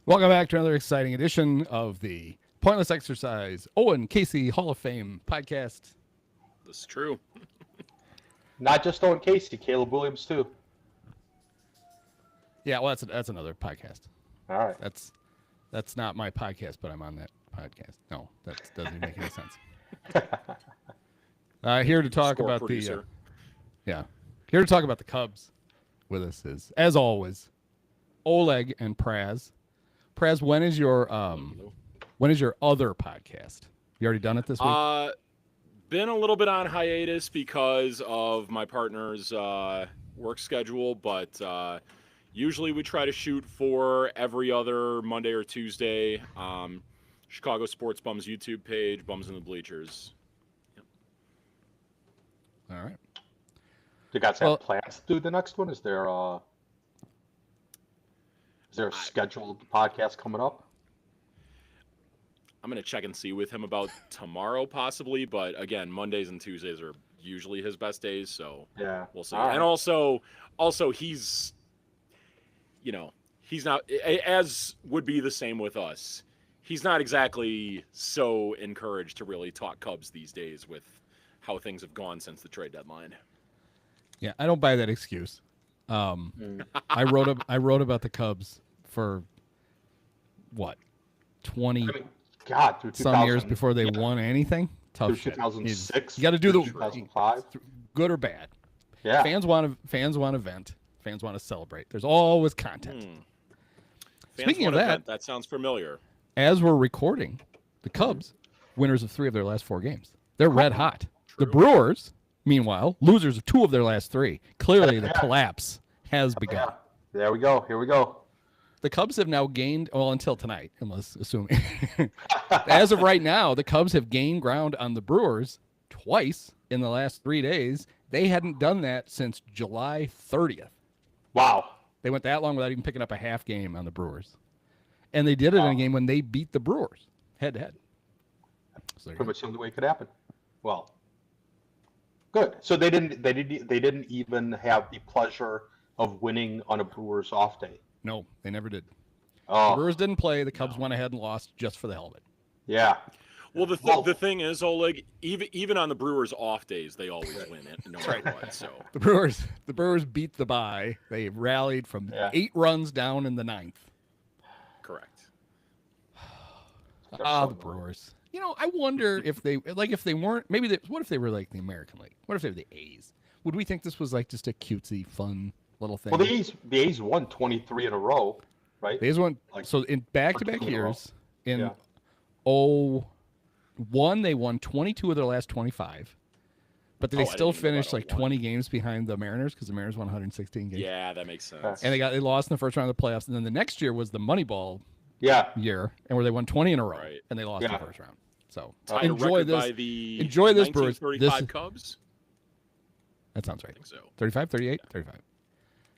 Welcome back to another exciting edition of the Pointless Exercise Owen Casey Hall of Fame podcast. This is true. Not just Owen Casey, Caleb Williams too. Yeah, well, that's another podcast. All right. That's not my podcast, but I'm on that podcast. No, that doesn't make any sense. Here to talk Score about producer. here to talk about the Cubs with us is, as always, Oleg and Praz. Praz, when is your other podcast? You already done it this week? Been a little bit on hiatus because of my partner's work schedule, but usually we try to shoot for every other Monday or Tuesday. Chicago Sports Bums YouTube page, Bums in the Bleachers. Yep. All right. Do you guys have plans to do the next one? Is there a scheduled podcast coming up? I'm going to check and see with him about tomorrow possibly, but again, Mondays and Tuesdays are usually his best days, so yeah, we'll see. All right. And also he's not, as would be the same with us, he's not exactly so encouraged to really talk Cubs these days with how things have gone since the trade deadline. Yeah, I don't buy that excuse. I wrote about the Cubs for what, 20 through some years before they won anything. Tough through shit. 2006. You got to do the 2005. good or bad. Yeah. Fans want to vent. Fans want to celebrate. There's always content. Fans Speaking of want to that, vent. That sounds familiar. as we're recording, the Cubs, winners of 3 of their last 4 games. They're red hot. True. The Brewers, meanwhile, losers of 2 of their last 3. Clearly, the collapse has begun. Yeah. There we go. Here we go. The Cubs have now gained, well, until tonight, unless assuming. As of right now, the Cubs have gained ground on the Brewers twice in the last 3 days. They hadn't done that since July 30th. Wow. They went that long without even picking up a half game on the Brewers. And they did it in a game when they beat the Brewers head to head. So Pretty much the only way it could happen. Well, good. So they didn't even have the pleasure of winning on a Brewers off day. No, they never did. The Oh, Brewers didn't play. The Cubs went ahead and lost just for the hell of it. yeah. Well, the thing is, Oleg, even on the Brewers' off days, they always win it, no matter what. So The Brewers beat the bye. They rallied from 8 runs down in the 9th. correct. The Brewers. You know, I wonder if they weren't, what if they were like the American League? What if they were the A's? Would we think this was like just a cutesy, fun little thing? Well, the A's won 23 in a row, right? The A's won, Like, so in back-to-back 22 in a row. years, in Yeah. 01, they won 22 of their last 25. But they I still didn't even know finished about like 01. 20 games behind the Mariners because the Mariners won 116 games. Yeah, that makes sense. And they lost in the first round of the playoffs. And then the next year was the Moneyball Yeah. year, and where they won 20 in a row, Right. and they lost in Yeah. the first round. So Tied a enjoy record this. by the Enjoy this, Brewers. 1935 This- Cubs. That sounds I right. think so. 35, 38, 35.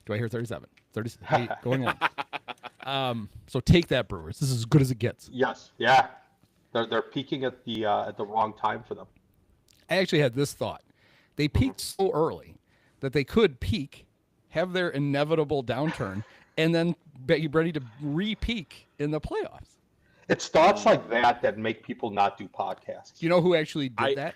Do I hear 37? 38 going on. So take that, Brewers. This is as good as it gets. Yes. Yeah. They're peaking at the wrong time for them. I actually had this thought. They peaked so early that they could peak, have their inevitable downturn, and then be ready to re-peak in the playoffs. It's thoughts like that make people not do podcasts. Do you know who actually did that?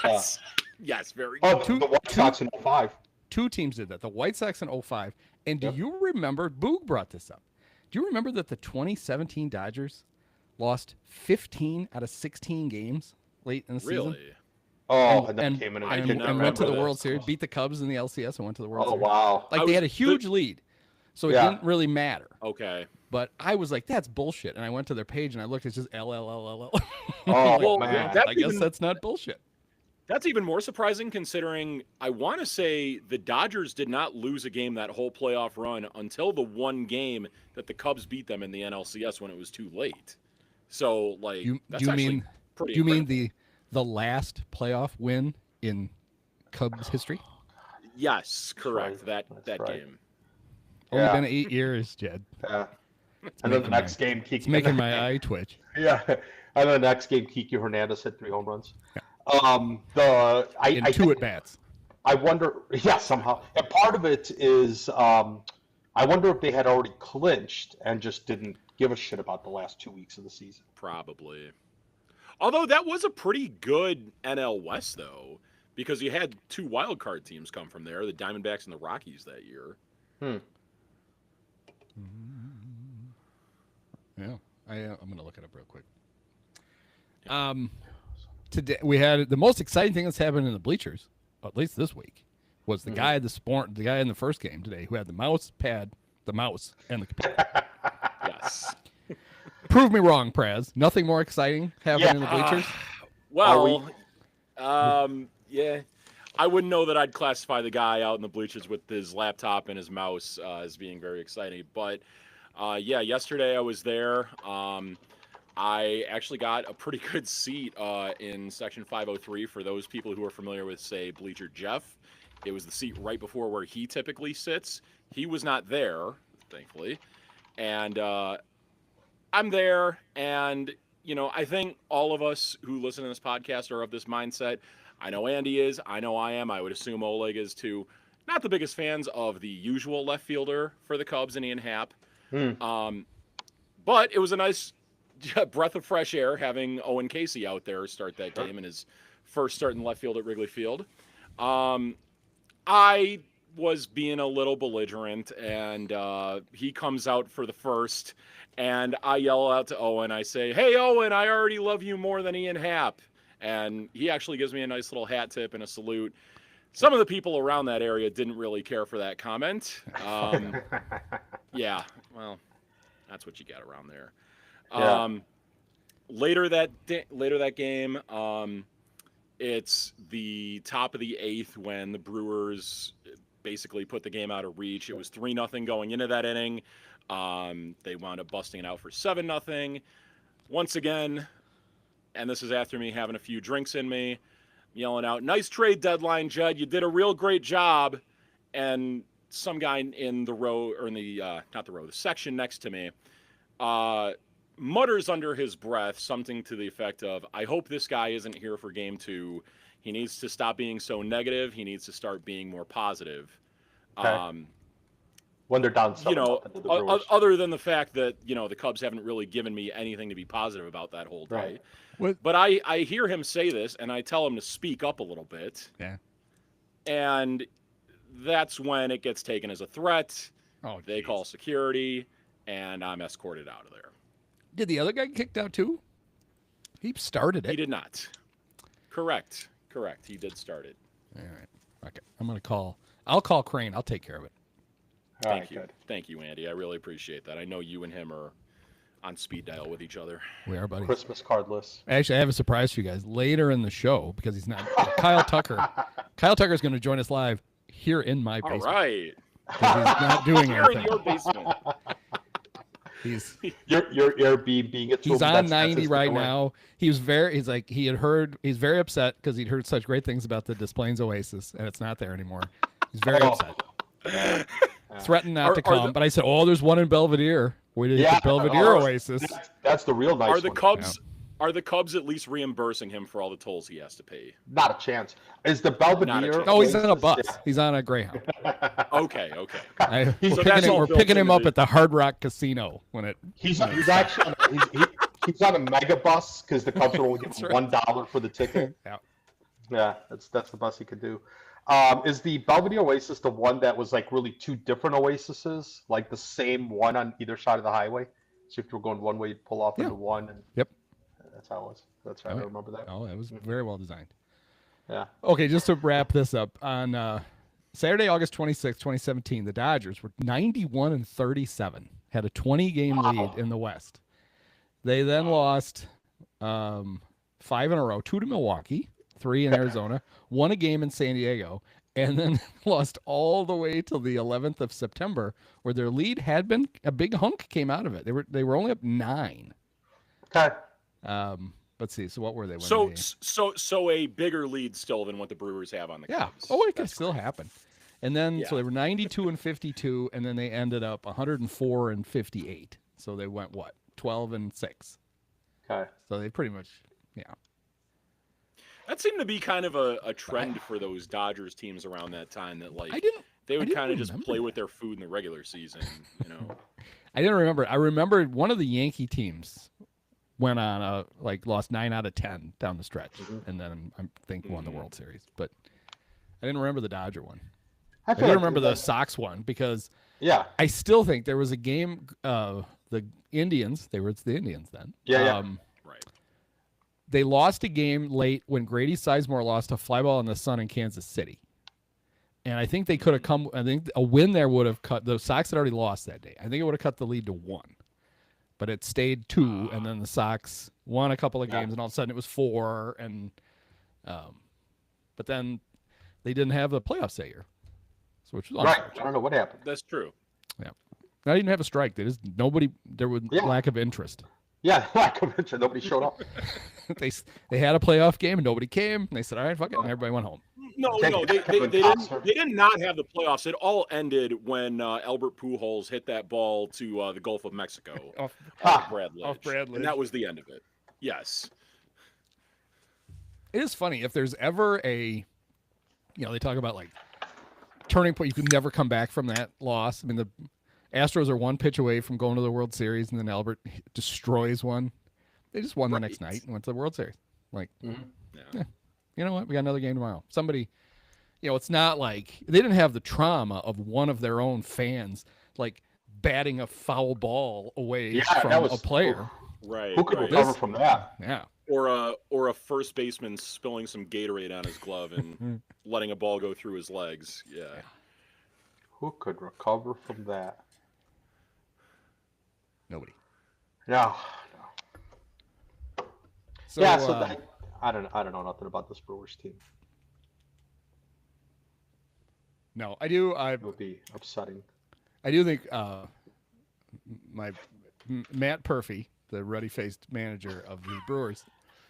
Yes. Yes, very Oh, good. the White Sox in 05. 2 teams did that. The White Sox in 05. And do you remember, Boog brought this up. Do you remember that the 2017 Dodgers lost 15 out of 16 games late in the season? Really? Oh, and then came in I and, do And, not and went to the remember World this. Series, beat the Cubs in the LCS, and went to the World Oh, Series. wow. Like I they had a was- huge lead, so it Yeah. didn't really matter. Okay. But I was like, that's bullshit. And I went to their page and I looked, it's just LLLLL. Oh, Well, man. that- I guess even- that's not bullshit. That's even more surprising considering I want to say the Dodgers did not lose a game that whole playoff run until the one game that the Cubs beat them in the NLCS when it was too late. So, like, that's Do you actually mean pretty do you mean incredible. the last playoff win in Cubs history? Yes, correct. right. That That's right. game. Only Yeah. been 8 years, Jed. Yeah. And then the making next game, It's Kiki. making my eye twitch. Yeah. And then the next game, Kiki Hernandez hit 3 home runs. In I 2 at bats. I wonder, yeah, somehow. And part of it is, I wonder if they had already clinched and just didn't give a shit about the last 2 weeks of the season. Probably. Although that was a pretty good NL West, though, because you had 2 wild card teams come from there, the Diamondbacks and the Rockies that year. Yeah, I'm gonna look it up real quick. Today we had the most exciting thing that's happened in the bleachers, at least this week, was the guy the guy in the first game today who had the mouse pad, and the computer. Yes. Prove me wrong, Praz. Nothing more exciting happened in the bleachers. Well, yeah. I wouldn't know that I'd classify the guy out in the bleachers with his laptop and his mouse as being very exciting. But, yeah, yesterday I was there. I actually got a pretty good seat in section 503 for those people who are familiar with, say, Bleacher Jeff. It was the seat right before where he typically sits. He was not there, thankfully. And I'm there, and, you know, I think all of us who listen to this podcast are of this mindset. I know Andy is. I know I am. I would assume Oleg is too. Not the biggest fans of the usual left fielder for the Cubs and Ian Happ. But it was a nice breath of fresh air having Owen Casey out there start that game in his first start in left field at Wrigley Field. I was being a little belligerent, and he comes out for the first, and I yell out to Owen. I say, "Hey, Owen, I already love you more than Ian Happ." And he actually gives me a nice little hat tip and a salute. Some of the people around that area didn't really care for that comment. Yeah, well, that's what you got around there. Yeah. Later that game, it's the top of the 8th when the Brewers basically put the game out of reach. It was 3-0 going into that inning. They wound up busting it out for 7-0. Once again, and this is after me having a few drinks in me, yelling out, "Nice trade deadline, Judd. You did a real great job." And some guy in the row, or in the, not the row, the section next to me, mutters under his breath something to the effect of, "I hope this guy isn't here for game 2. He needs to stop being so negative. He needs to start being more positive." Okay. When they're down 7-0 You know, to the Brewers. other than the fact that, you know, the Cubs haven't really given me anything to be positive about that whole day. Right. But I hear him say this, and I tell him to speak up a little bit. Yeah. And that's when it gets taken as a threat. Oh, They geez. call security, and I'm escorted out of there. Did the other guy get kicked out too? He started it. He did not. Correct. He did start it. All right. Okay. I'll call Crane. I'll take care of it. All Thank right, you. good. Thank you, Andy. I really appreciate that. I know you and him are on speed dial with each other. We are, buddy. Christmas cardless. Actually, I have a surprise for you guys later in the show because he's not. Kyle Tucker. Kyle Tucker is going to join us live here in my All basement. right. 'Cause he's not doing Here in anything. your basement. He's Your Airbnb gets he's to him, on that's 90 his right getaway. now. He's very upset because he'd heard such great things about the Des Plaines Oasis and it's not there anymore. He's very Oh. upset. Threatened not to Are come, the- but I said, "Oh, there's one in Belvedere. We did Yeah, the Belvedere oh, Oasis." That's the real nice Are the one. Cubs Are the Cubs at least reimbursing him for all the tolls he has to pay? Not a chance. Is the Belvedere? chance. Oh, he's on a Oasis- bus. He's on a Greyhound. Okay. So We're that's picking all we're built picking him into up the- at the Hard Rock Casino when it. He's actually he's on a mega bus because the Cubs are only That's getting right. $1 for the ticket. Yeah. Yeah, that's the best he could do. Is the Belvedere Oasis the one that was like really 2 different oases, like the same one on either side of the highway? So if you were going one way, you'd pull off Yeah. into one. And Yep. That's how it was. That's right. Oh, I remember that. Oh, it was very well designed. Yeah. Okay, just to wrap this up, on Saturday, August 26, 2017, the Dodgers were 91-37, had a 20-game lead in the West. They then lost 5 in a row, 2 to Milwaukee, 3 in Arizona, 1 a game in San Diego, and then lost all the way till the 11th of September, where their lead had been a big hunk came out of it. They were only up 9. Okay. Let's see. So what were they? So a bigger lead still than what the Brewers have on the Yeah. Cubs. Oh, it could That's still happen. And then so Yeah. they were 92-52, and then they ended up 104-58. So they went what? 12-6. Okay. So they pretty much, yeah. That seemed to be kind of a trend for those Dodgers teams around that time. That like I didn't they would didn't kind of just remember play that. with their food in the regular season. You know. I didn't remember. I remembered one of the Yankee teams went on lost 9 out of 10 down the stretch, and then I think won the World Series. But I didn't remember the Dodger one. I feel do like remember the Sox one because Yeah. I still think there was a game. The Indians, it's the Indians then. Yeah. Right. They lost a game late when Grady Sizemore lost a fly ball in the sun in Kansas City. And I think they could have come. I think a win there would have cut. The Sox had already lost that day. I think it would have cut the lead to 1. But it stayed 2, and then the Sox won a couple of games, and all of a sudden it was 4. And but then they didn't have the playoffs that year, so which was Right. unfortunate. I don't know what happened. That's true. Yeah, I didn't have a strike. They just nobody. There was lack of interest. Yeah, lack of interest. Nobody showed up. they had a playoff game and nobody came. And they said, "All right, fuck it," and everybody went home. No, they did not have the playoffs. It all ended when Albert Pujols hit that ball to the Gulf of Mexico Off Brad Lidge. Brad Lidge. And that was the end of it. Yes. It is funny if there's ever they talk about like turning point. You can never come back from that loss. I mean, the Astros are 1 pitch away from going to the World Series, and then Albert destroys one. They just won the next night and went to the World Series. Like, yeah, you know what? We got another game tomorrow. Somebody, it's not like they didn't have the trauma of one of their own fans like batting a foul ball away from a player. Right. Who could recover from that? Yeah. Or a first baseman spilling some Gatorade on his glove and letting a ball go through his legs. Yeah. Who could recover from that? Nobody. No. So, I don't know nothing about this Brewers team. No, I do. It would be upsetting. I do think Matt Purfey, the ruddy-faced manager of the Brewers,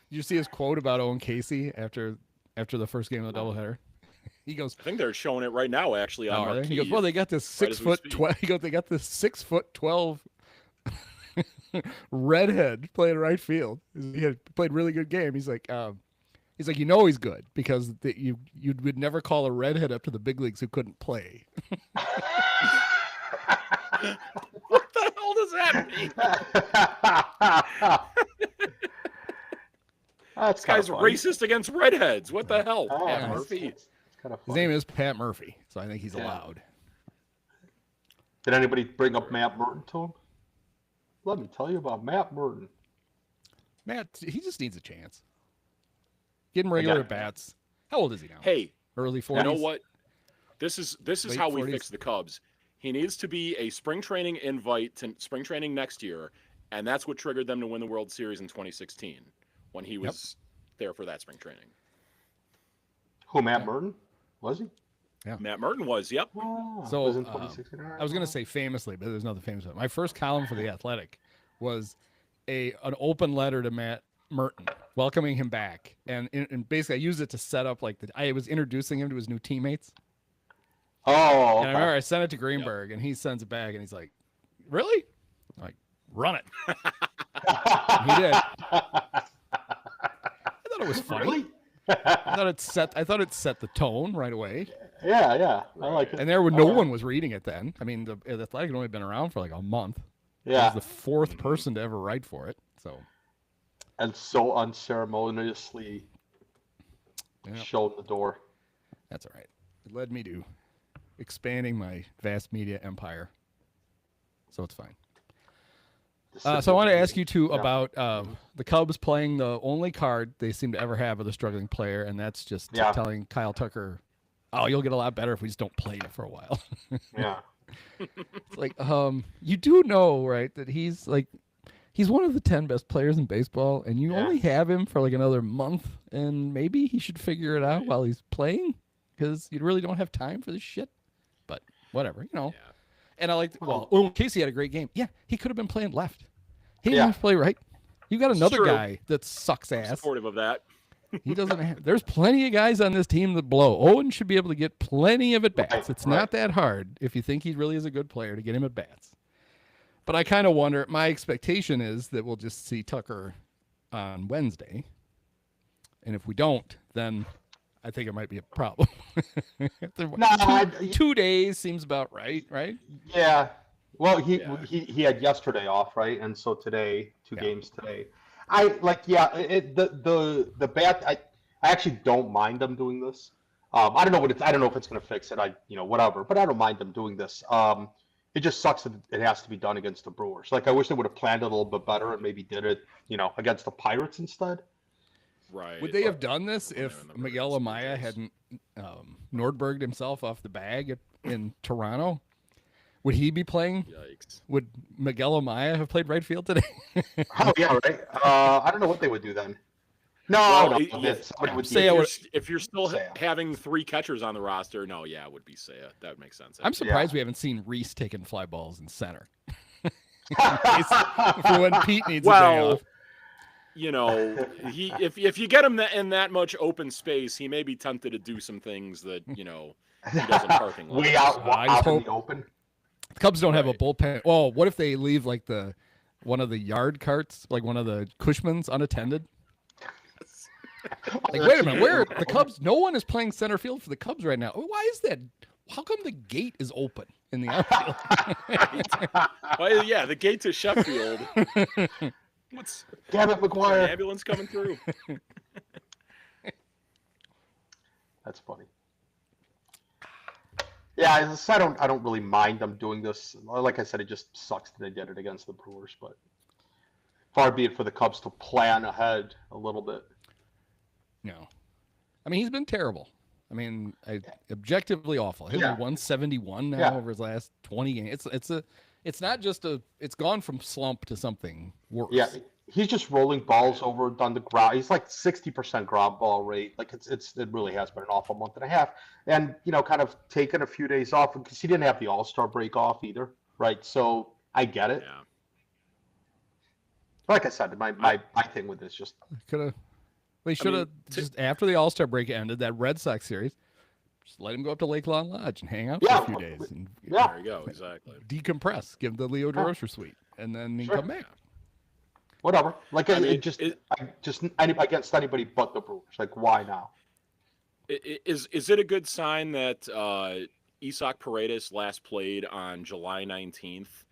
did you see his quote about Owen Casey after the first game of the doubleheader? He goes, I think they're showing it right now, actually. On Marquee. He goes, well, they got this 6 foot 12. He goes, they got this 6 foot 12 redhead playing right field. He had played a really good game. He's like, he's good because you would never call a redhead up to the big leagues who couldn't play. What the hell does that mean? This guy's racist against redheads. What the hell? Pat Murphy. It's kind of His name is Pat Murphy, so I think he's allowed. Did anybody bring up Matt Merton to him? Let me tell you about Matt Merton. Matt, he just needs a chance. Get him regular at bats. How old is he now? Hey, early 40s. you know what? This is Late how we 40s. fix the Cubs. He needs to be a spring training invite to spring training next year, and that's what triggered them to win the World Series in 2016 when he was there for that spring training. Who, Matt Merton? Was he? Yeah. Matt Merton was, yep. Oh, So, it was in 2016. I was going to say famously, but there's nothing famous about it. My first column for The Athletic was an open letter to Matt Merton, welcoming him back. And basically, I used it to set up, I was introducing him to his new teammates. Oh, okay. And I remember I sent it to Greenberg, and he sends it back, and he's like, really? I'm like, run it. He did. I thought it was funny. Really? I thought it set the tone right away. Yeah. I like it. And no one was reading it then. I mean, the Athletic had only been around for like a month. Yeah. I was the fourth person to ever write for it. So. And so unceremoniously shown the door. That's all right. It led me to expanding my vast media empire. So it's fine. So I want to ask you too about the Cubs playing the only card they seem to ever have with a struggling player, and that's just telling Kyle Tucker, "Oh, you'll get a lot better if we just don't play you for a while." Yeah. It's like, you do know, right, that he's one of the 10 best players in baseball, and you only have him for like another month, and maybe he should figure it out while he's playing, because you really don't have time for this shit. But whatever, Yeah. And I Casey had a great game. Yeah, he could have been playing left. He didn't have to play right. You got another guy that sucks ass. Supportive of that. He doesn't have. There's plenty of guys on this team that blow. Owen should be able to get plenty of at bats. It's not that hard if you think he really is a good player to get him at bats. But I kind of wonder. My expectation is that we'll just see Tucker on Wednesday, and if we don't, then I think it might be a problem. 2 days seems about right? Yeah. Well, Yeah. he had yesterday off, right? And so today, two Yeah. games today. I like, yeah, the bat. I actually don't mind them doing this. I don't know what it's. I don't know if it's going to fix it. Whatever. But I don't mind them doing this. It just sucks that it has to be done against the Brewers. Like, I wish they would have planned it a little bit better and maybe did it, against the Pirates instead. Right. Would they have done this When they're if in the Miguel Bruins, Amaya Blue Jays. hadn't Nordberged himself off the bag in Toronto? Would he be playing? Yikes. Would Miguel Amaya have played right field today? Oh yeah, right. I don't know what they would do then. No, Well, no, yeah, somebody would say do I it. would- If you're still Seiya. having 3 catchers on the roster, no, yeah, it would be Seiya. That would make sense. I'm surprised we haven't seen Reese taking fly balls in center for when Pete needs a day Well, off. if you get him in that much open space, he may be tempted to do some things that he does in parking lots. Way out, I just out in hope- the open. The Cubs don't have a Right. bullpen. Well, what if they leave like one of the yard carts, like one of the Cushmans, unattended? Like, wait a minute, where the Cubs? No one is playing center field for the Cubs right now. Why is that? How come the gate is open in the outfield? Well, yeah, the gate to Sheffield. What's Damn it, an McGuire. ambulance coming through? That's funny. Yeah, I don't really mind them doing this. Like I said, it just sucks that they did it against the Brewers, but far be it for the Cubs to plan ahead a little bit. No, I mean he's been terrible. I mean, objectively awful. He's Yeah. 171 now Yeah. over his last 20 games. It's not just it's gone from slump to something worse. Yeah, he's just rolling balls over on the ground. He's like 60% ground ball rate. Like it really has been an awful month and a half. And kind of taken a few days off because he didn't have the All-Star break off either, right? So I get it. Yeah. Like I said, my thing with this just Could have. They should have just after the All-Star break ended, that Red Sox series, just let him go up to Lake Lawn Lodge and hang out for Yeah. a few days and Yeah. There you go. Exactly. decompress, give the Leo DeRocher suite, and then he Sure. come back. whatever. Like I mean, against anybody but the Brewers. Like why now? Is it a good sign that Isaac Paredes last played on July 19th,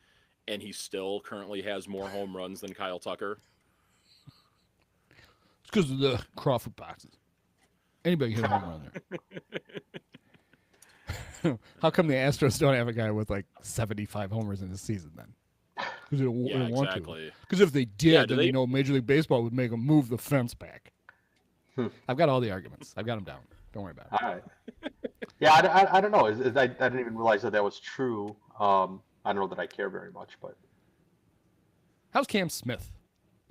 and he still currently has more home runs than Kyle Tucker? It's because of the Crawford boxes. Anybody can hit a home run there. How come the Astros don't have a guy with like 75 homers in a season then? Because they don't, Yeah, they don't want to. exactly. Because if they did, Yeah, do then they- you know Major League Baseball would make them move the fence back. I've got all the arguments. I've got them down. Don't worry about it. All right. Yeah, I don't know. I didn't even realize that was true. I don't know that I care very much, but How's Cam Smith?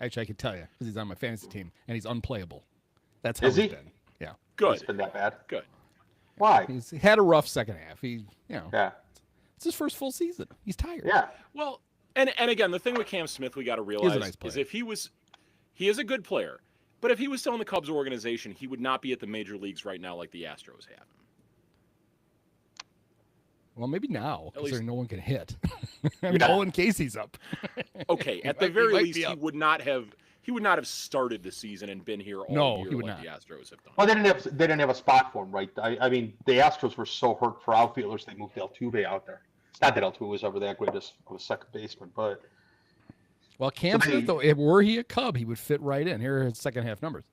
Actually, I can tell you because he's on my fantasy team and he's unplayable. That's how Is he's he? been. Yeah, Good. it's been that bad. Good. Why? he had a rough second half. Yeah. It's his first full season. He's tired. Yeah. Well, and again, the thing with Cam Smith we got to realize nice player. is he is a good player, but if he was still in the Cubs organization, he would not be at the major leagues right now like the Astros have him. Well, maybe now At because least- no one can hit. I mean, Yeah. Owen Casey's up. Okay, at might- the very might least, be he up. would not have started the season and been here all No, year he would like not. the Astros have done. Well, they didn't have a spot for him, right? I mean, the Astros were so hurt for outfielders they moved Altuve out there. Not that Altuve was ever that great of a second baseman, but Well, Cam So they- Smith, though, if were he a Cub, he would fit right in. Here are his second half numbers.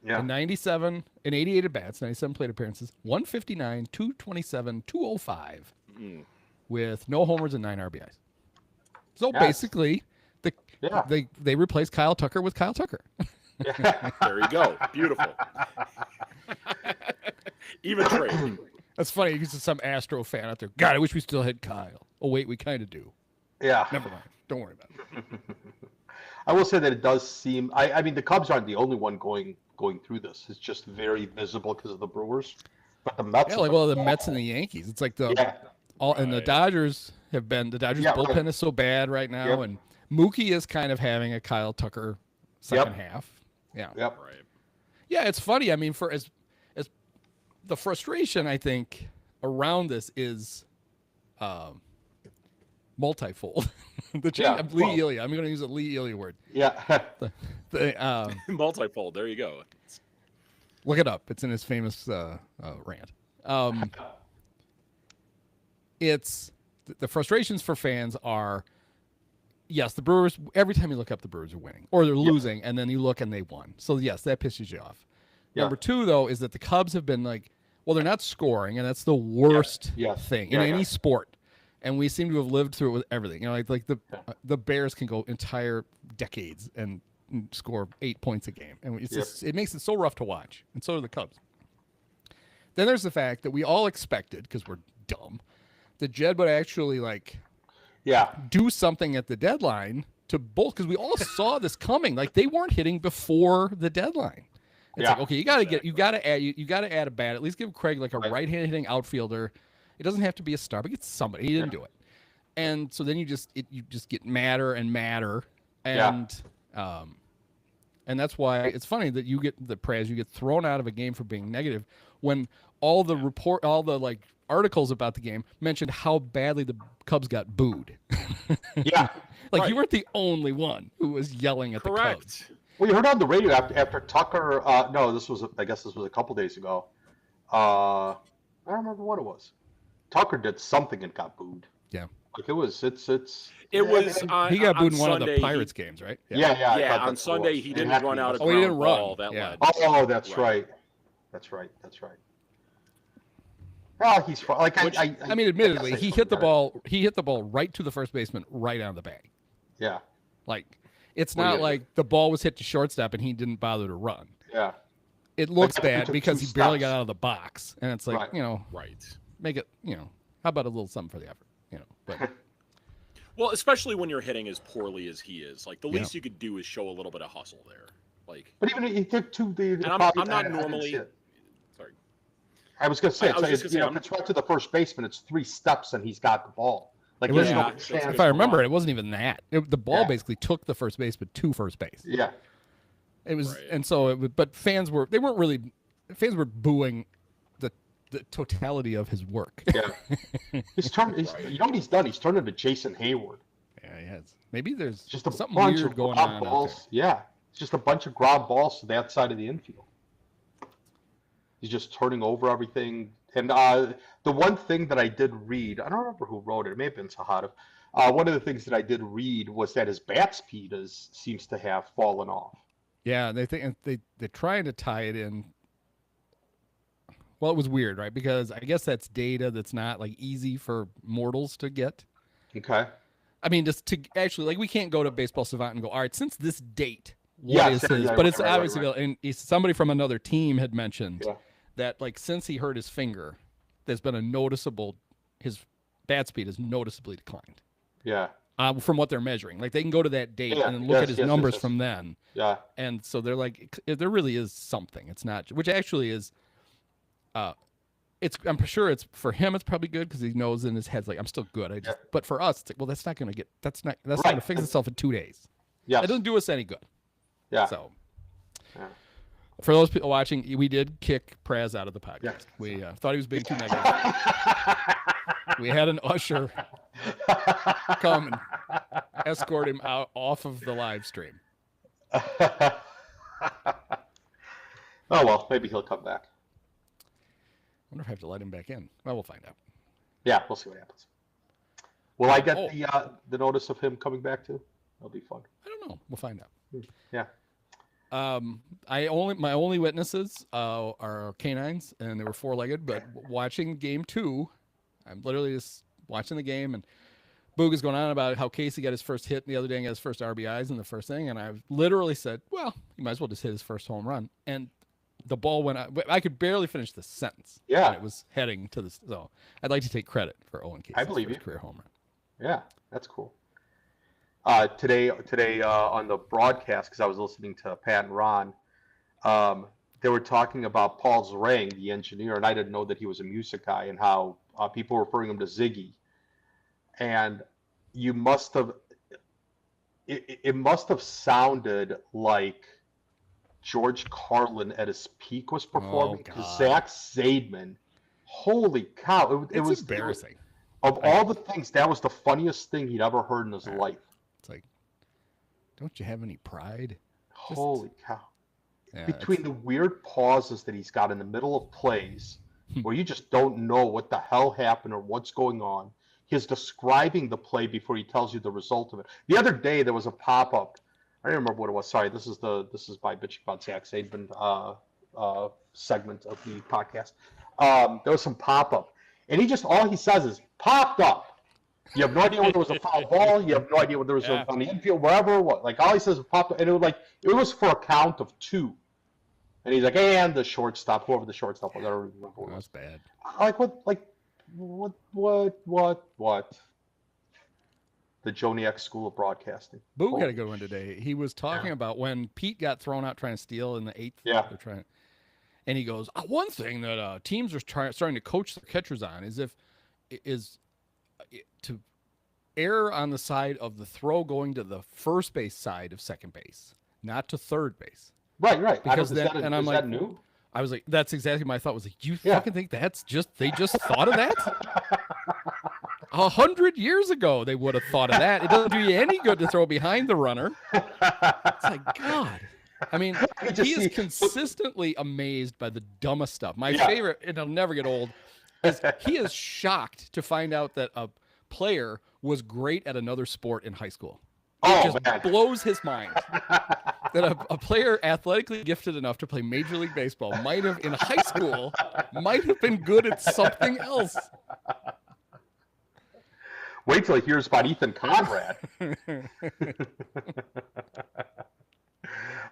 yeah. In 97, in 88 at bats, 97 plate appearances, 159, 227, 205, Mm. with no homers and 9 RBIs. So Yes. basically, Yeah. they replaced Kyle Tucker with Kyle Tucker. There you go. Beautiful. Even trade. That's funny because there's some Astro fan out there. God, I wish we still had Kyle. Oh wait, we kind of do. Yeah. Never mind. Don't worry about it. I will say that it does seem. I mean, the Cubs aren't the only one going through this. It's just very visible because of the Brewers. But the Mets. Yeah, like well, the Mets and the Yankees. It's like the Yeah. and the Right. Dodgers have been. The Dodgers Yeah, bullpen right. is so bad right now, Yep. and Mookie is kind of having a Kyle Tucker second Yep. half. Yeah. Yep. Right. Yeah, it's funny. I mean, for as the frustration I think around this is multifold. The change, Yeah, Lee well- Elia. I'm going to use a Lee Elia word. Yeah. The, Multifold. There you go. look it up. It's in his famous rant. It's the frustrations for fans are, yes, the Brewers, every time you look up, the Brewers are winning or they're losing, and then you look and they won. So, yes, that pisses you off. Yeah. Number two, though, is that the Cubs have been like, well, they're not scoring, and that's the worst Yes. thing Yeah, in any yeah. sport. And we seem to have lived through it with everything. You know, like the Bears can go entire decades and score 8 points a game, and it's just, it makes it so rough to watch. And so do the Cubs. Then there's the fact that we all expected, because we're dumb, that Jed would actually do something at the deadline to both, because we all saw this coming. Like, they weren't hitting before the deadline. It's like, okay, you got to add a bat. At least give Craig like a right-handed hitting outfielder. It doesn't have to be a star, but get somebody. He didn't do it. And so then you just get madder and madder, and that's why it's funny that you get thrown out of a game for being negative when all the articles about the game mentioned how badly the Cubs got booed. Yeah. You weren't the only one who was yelling at the Cubs. Well, you heard on the radio after Tucker. No, I guess this was a couple days ago. I don't remember what it was. Tucker did something and got booed. Yeah. Like it was. He got booed in one Sunday, of the Pirates games, right? Yeah. On Sunday, he didn't run out of ground ball that led. Oh, that's right. That's right. Oh, he's fun. I mean, admittedly, he hit the ball. He hit the ball right to the first baseman, right out of the bag. Yeah. It's not like the ball was hit to shortstop and he didn't bother to run. Yeah. It looks bad because he barely got out of the box, and it's like, make it, how about a little something for the effort, But well, especially when you're hitting as poorly as he is, the least you could do is show a little bit of hustle there. But even he took two. I'm not normally. Sorry. I was going to say, if it's right to the first baseman, it's 3 steps and he's got the ball. If I remember it wasn't even that. The ball basically took the first baseman to first base. Yeah. It was, and so, but fans were booing the totality of his work. Yeah. You know what he's done? He's turned into Jason Hayward. Yeah, he has. Maybe there's just something weird going on. Balls. Yeah. It's just a bunch of ground balls to that side of the infield. He's just turning over everything. And the one thing that I did read, I don't remember who wrote it. It may have been Sahadov. One of the things that I did read was that his bat speed seems to have fallen off. Yeah, they're trying to tie it in. Well, it was weird, right? Because I guess that's data that's not easy for mortals to get. Okay. I mean, just to actually we can't go to Baseball Savant and go, all right, since this date, what is his? But it's obviously, and somebody from another team had mentioned that since he hurt his finger, there's been his bat speed has noticeably declined. Yeah. From what they're measuring, they can go to that date and then look at his numbers from then. Yeah. And so they're there really is something. It's not, which actually is, I'm sure it's for him. It's probably good because he knows in his head I'm still good. But for us, it's that's not going to not going to fix itself in 2 days. Yeah. It doesn't do us any good. Yeah. So. Yeah. For those people watching, we did kick Praz out of the podcast. Yeah. We thought he was being too negative. We had an usher come and escort him out off of the live stream. Oh, well, maybe he'll come back. I wonder if I have to let him back in. Well, we'll find out. Yeah, we'll see what happens. Will I get the notice of him coming back too? That'll be fun. I don't know. We'll find out. Yeah. My only witnesses are canines, and they were 4-legged. But watching game 2, I'm literally just watching the game, and Boog is going on about how Casey got his first hit the other day and got his first RBIs in the first thing, and I literally said, "Well, you might as well just hit his first home run." And the ball went out. I could barely finish the sentence. Yeah, it was heading to the. So I'd like to take credit for Owen Casey's first career home run. Yeah, that's cool. Today on the broadcast, because I was listening to Pat and Ron, they were talking about Paul Zerang, the engineer, and I didn't know that he was a music guy, and how people were referring him to Ziggy. And you must have, it must have sounded like George Carlin at his peak was performing. Because Zach Zaidman, holy cow, it was embarrassing. Of all the things, that was the funniest thing he'd ever heard in his life. It's like, don't you have any pride? Holy cow. Yeah, between the weird pauses that he's got in the middle of plays where you just don't know what the hell happened or what's going on. He's describing the play before he tells you the result of it. The other day there was a pop-up. I don't remember what it was. Sorry, this is my bitch about Zach Zaidman segment of the podcast. There was some pop-up, and all he says is popped up. You have no idea whether it was a foul ball. You have no idea whether it was on the infield, wherever. Like all he says is popped up, and it was for a count of 2. And he's like, and the shortstop, whoever the shortstop was, I don't remember what it was. That's bad. What? The Joniak School of Broadcasting. Boog had a good one today. He was talking about when Pete got thrown out trying to steal in the 8th. Yeah. And he goes, one thing that teams are starting to coach their catchers on is to err on the side of the throw going to the first base side of second base, not to third base. Right. Because is that new? I was like, that's exactly my thought. Was like, you fucking think they just thought of that? 100 years ago, they would have thought of that. It doesn't do you any good to throw behind the runner. It's like, God. I mean, he is consistently amazed by the dumbest stuff. My favorite, and it'll never get old, is he is shocked to find out that a player was great at another sport in high school. It just blows his mind that a player athletically gifted enough to play Major League Baseball might have been good at something else. Wait till he hears about Ethan Conrad.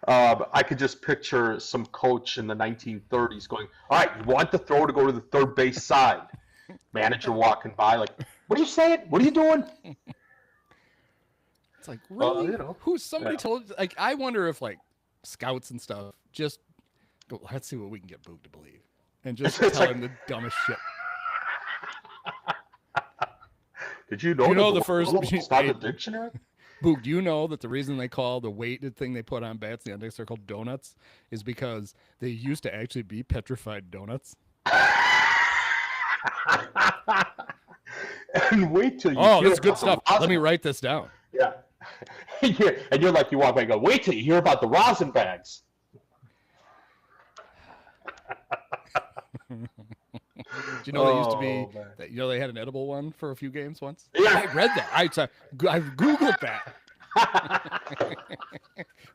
I could just picture some coach in the 1930s going, all right, you want the throw to go to the third base side. Manager walking by like, what are you saying? What are you doing? It's like, really? Who's somebody told? Like, I wonder if like scouts and stuff just go, let's see what we can get Boog to believe, and just tell him the dumbest shit. Did you know the first not the dictionary? Boog, do you know that the reason they call the weighted thing they put on bats, the index, are called donuts, is because they used to actually be petrified donuts? And wait till you. Oh, this is good stuff. Let me write this down. Yeah. And you're like, you walk by and go, wait till you hear about the rosin bags. Do you know they used to be, they had an edible one for a few games once? Yeah. I read that. I Googled that.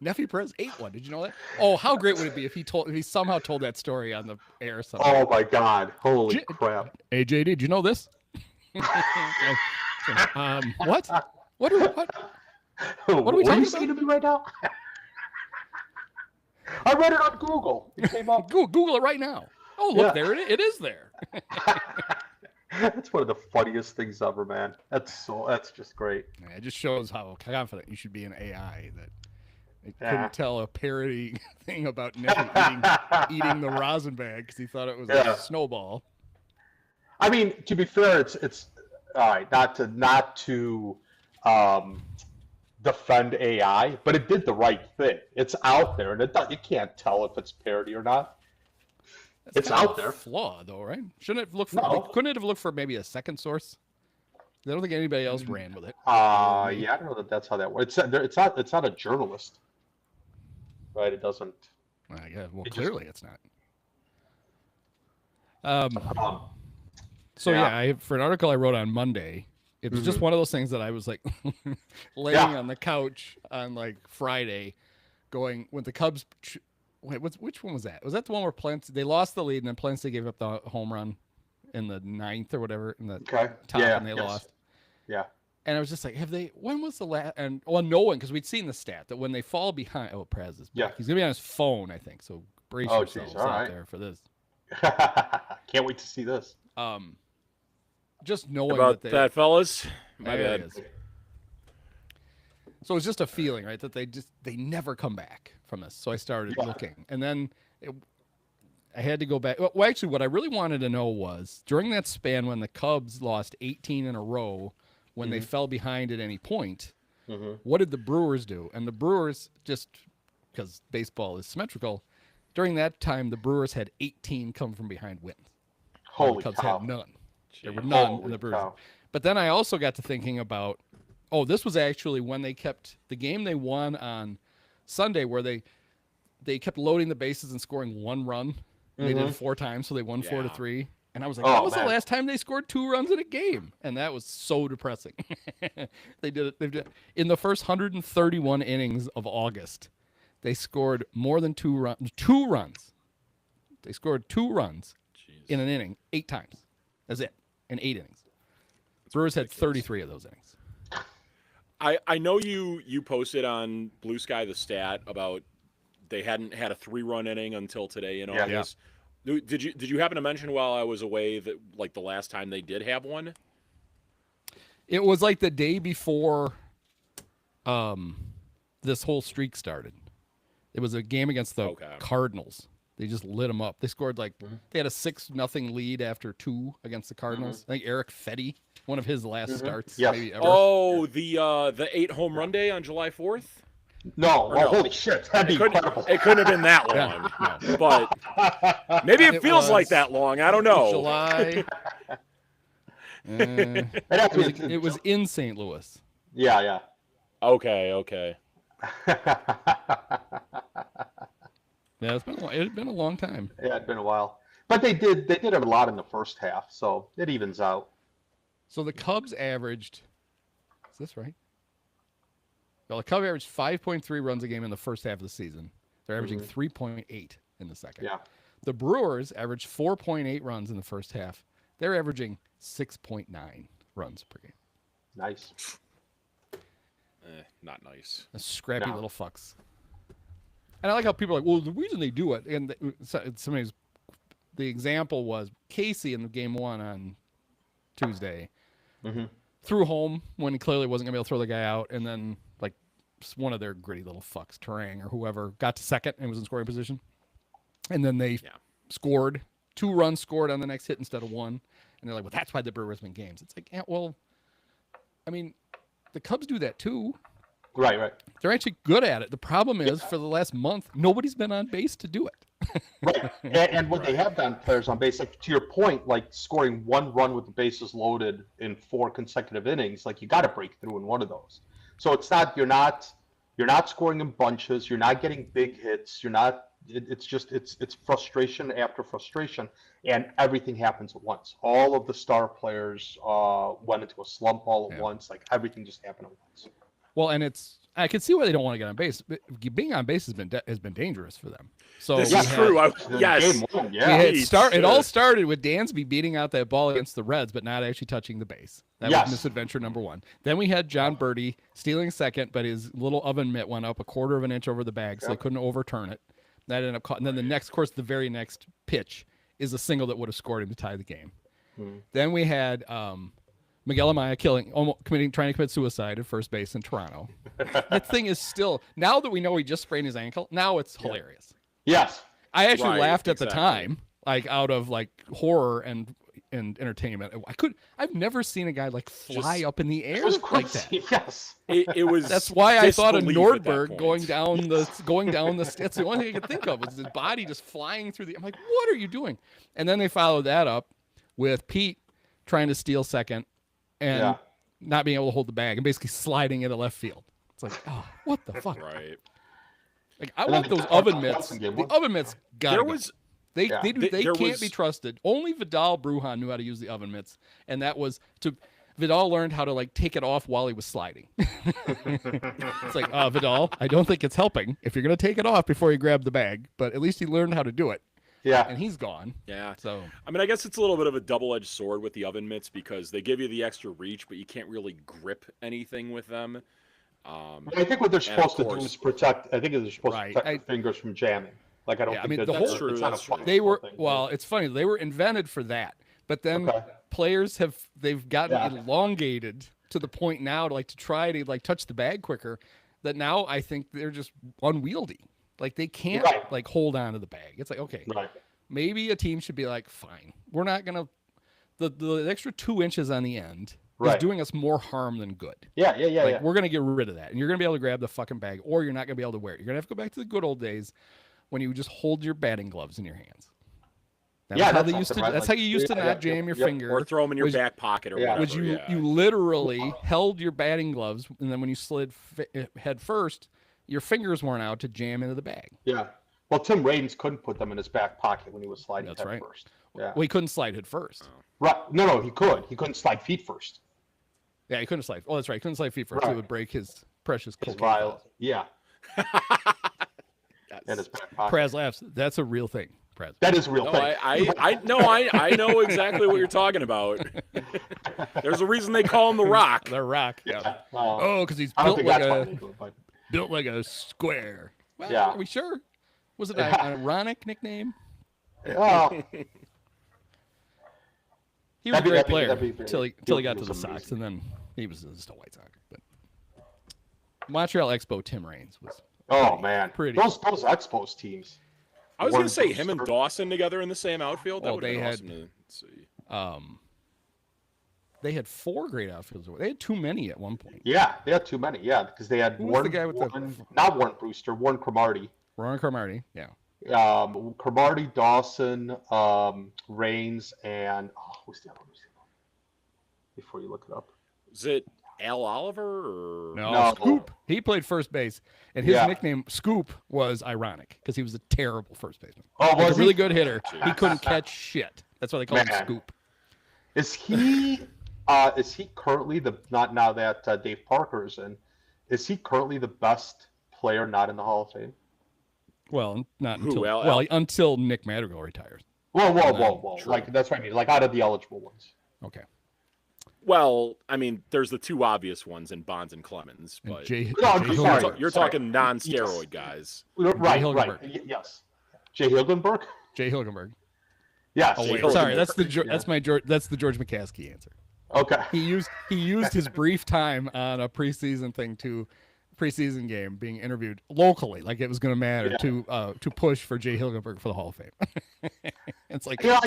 Nephew Perez ate one. Did you know that? Oh, how great would it be if he somehow told that story on the air somehow? Oh my God. Holy crap. Hey, JD, did you know this? What? What are we talking about? Saying to me right now? I read it on Google. It came up. Google it right now. Oh, look, there it is. It is there. That's one of the funniest things ever, man. That's just great. Yeah, it just shows how confident you should be in AI that it couldn't tell a parody thing about Nephew eating the rosin bag because he thought it was a snowball. I mean, to be fair, it's all right. Not to defend AI, but it did the right thing. It's out there, and you can't tell if it's parody or not. It's out there. Flaw though, right? Shouldn't it look for? No. Couldn't it have looked for maybe a second source? I don't think anybody else ran with it. Yeah, I don't know that's how that works. It's not a journalist, right? It doesn't. Well, clearly it's not. So for an article I wrote on Monday, it was just one of those things that I was like laying on the couch on like Friday, going when the Cubs. Which one was that? Was that the one where they lost the lead and then Palencia gave up the home run in the 9th or whatever in the top and they lost? Yeah. And I was just like, when was the last? And no one, because we'd seen the stat that when they fall behind, Perez is back. He's gonna be on his phone, I think. So brace yourselves out there for this. Can't wait to see this. Just knowing about that, fellas. My bad. So it's just a feeling, right, that they never come back from this. So I started looking, and then I had to go back. Well, actually, what I really wanted to know was during that span when the Cubs lost 18 in a row, when they fell behind at any point, what did the Brewers do? And the Brewers, just because baseball is symmetrical, during that time the Brewers had 18 come from behind wins. Holy the Cubs cow. had none. There were none in the Brewers. Cow. But then I also got to thinking about, this was actually when they kept the game they won on Sunday, where they kept loading the bases and scoring one run. They did it 4 times, so they won 4-3. And I was like, Oh, that was man. the last time they scored 2 runs in a game. And that was so depressing. They did it. In the first 131 innings of August, they scored more than 2 runs. 2 runs. They scored 2 runs in an inning 8 times. That's it. In 8 innings. Brewers had 33 of those innings. I know you posted on Blue Sky the stat about they hadn't had a 3-run inning until today in August. Did you happen to mention while I was away that like the last time they did have one? It was like the day before this whole streak started. It was a game against the Cardinals. They just lit them up. They scored they had a 6-0 lead after 2 against the Cardinals. I think Eric Fetty, one of his last starts maybe ever. Oh, the 8 home run day on July 4th? No, holy shit, that'd be incredible. It couldn't have been that long, no. But maybe it feels like that long. I don't know. July. It was in St. Louis. Yeah. Okay. Yeah, it had been a long time. Yeah, it'd been a while, but they did it a lot in the first half, so it evens out. So the Cubs averaged. Is this right? Well, the Cubs averaged 5.3 runs a game in the first half of the season. They're averaging 3.8 in the second. Yeah. The Brewers averaged 4.8 runs in the first half. They're averaging 6.9 runs per game. Nice. Not nice. A scrappy little fucks. And I like how people are like, well, the reason they do it, and the example was Casey in the game 1 on Tuesday threw home when he clearly wasn't going to be able to throw the guy out, and then like one of their gritty little fucks, Terang or whoever, got to second and was in scoring position, and then they scored 2 runs scored on the next hit instead of 1, and they're like, well, that's why the Brewers win games. It's like, yeah, well, I mean, the Cubs do that too. Right. They're actually good at it. The problem is, for the last month, nobody's been on base to do it. Right. And what they have done, players on base, like to your point, like scoring 1 run with the bases loaded in 4 consecutive innings, like you got to break through in one of those. So it's not you're not scoring in bunches, you're not getting big hits, it's frustration after frustration, and everything happens at once. All of the star players went into a slump all at once, like everything just happened at once. Well, and I can see why they don't want to get on base. But being on base has been dangerous for them. So this is true. Game 1, yeah. It all started with Dansby beating out that ball against the Reds, but not actually touching the base. That was misadventure number 1. Then we had John Birdie stealing second, but his little oven mitt went up a 1/4 of an inch over the bag, so they couldn't overturn it. That ended up caught. And then the very next pitch is a single that would have scored him to tie the game. Then we had Miguel Amaya trying to commit suicide at first base in Toronto. That thing is still, now that we know he just sprained his ankle, now it's hilarious. Yes. I actually laughed at the time, like out of like horror and entertainment. I've never seen a guy like fly up in the air like that. Yes. It was. That's why I thought of Nordberg going down the. That's the only thing I could think of was his body just flying through the. I'm like, what are you doing? And then they followed that up with Pete trying to steal second and not being able to hold the bag and basically sliding into left field. It's like, oh, what the fuck? Right. Like, I want those oven mitts. The oven mitts got They can't be trusted. Only Vidal Brujan knew how to use the oven mitts, and that was Vidal learned how to like take it off while he was sliding. It's like, Vidal, I don't think it's helping if you're gonna take it off before you grab the bag, but at least he learned how to do it. Yeah. And he's gone. Yeah. So I mean, I guess it's a little bit of a double-edged sword with the oven mitts because they give you the extra reach, but you can't really grip anything with them. I think what they're supposed to do is protect. I think they're supposed to protect your fingers from jamming. Like I don't think that's true. That's true. They were it's funny. They were invented for that, but then players they've gotten elongated to the point now to try to touch the bag quicker. That now I think they're just unwieldy. Like they can't hold on to the bag. It's like, okay, maybe a team should be like, fine, we're not gonna the extra 2 inches on the end is doing us more harm than good. Yeah. We're gonna get rid of that, and you're gonna be able to grab the fucking bag, or you're not gonna be able to wear it. You're gonna have to go back to the good old days when you just hold your batting gloves in your hands. That's how they used to. That's how you used to not jam your finger or throw them in your back pocket or whatever. Was you literally held your batting gloves, and then when you slid head first, your fingers weren't out to jam into the bag. Yeah. Well, Tim Raines couldn't put them in his back pocket when he was sliding head first. Yeah. Well, he couldn't slide head first. Oh. Right. No, he could. He couldn't slide feet first. Yeah, he couldn't slide. Oh, that's right. He couldn't slide feet first. It Right. would break his precious His cocaine. vial. files. Yeah. Yes. And his back pocket. Praz laughs. That's a real thing. Praz. That is a real No, thing. I know exactly what you're talking about. There's a reason they call him the Rock. The Rock. Yeah. Oh, Oh, because he's I don't built think like that's why a they do it, but built like a square. Well, Yeah. Are we sure? Was it an ironic nickname? oh, He was a That'd be- great that'd be- player that'd be until he very- got to he the was Sox, amazing. and then he was just a White Sox. But Montreal Expo Tim Raines was oh man, Pretty. those Expos teams. I was going Warren to say him and Brewster. Dawson together in the same outfield. That Well, would have they been had- awesome to see. they had 4 great outfielders. They had too many at one point. Yeah, they had too many. Yeah, because they had Who was Warren, the guy with the- not Warren Brewster, Warren Cromartie. Ron Cromartie, yeah. Cromartie, Dawson, Raines, and who's the other one? Before you look it up. Is it Al Oliver or No. Scoop. He played first base, and his Yeah. nickname Scoop was ironic because he was a terrible first baseman. Oh, Like was a really he? good hitter. He Jeez. couldn't catch shit. That's why they call him Man. Scoop. Is he currently the not now that Dave Parker is in? Is he currently the best player not in the Hall of Fame? Well, not Who, until Al- until Nick Madrigal retires. Whoa! True. Like that's what I mean. Like out of the eligible ones. Okay. Well, I mean, there's the two obvious ones in Bonds and Clemens, And but Jay, No, I'm Jay just Hilgenberg. sorry. you're talking non-steroid guys. Right. Hilgenberg. Yes. Jay Hilgenberg. Jay Hilgenberg. Yes. Oh Jay wait, Hilgenberg. sorry, that's the Yeah. that's the George McCaskey answer. Okay. He used his brief time on a preseason game being interviewed locally, like it was going to matter to push for Jay Hilgenberg for the Hall of Fame. It's like Yeah,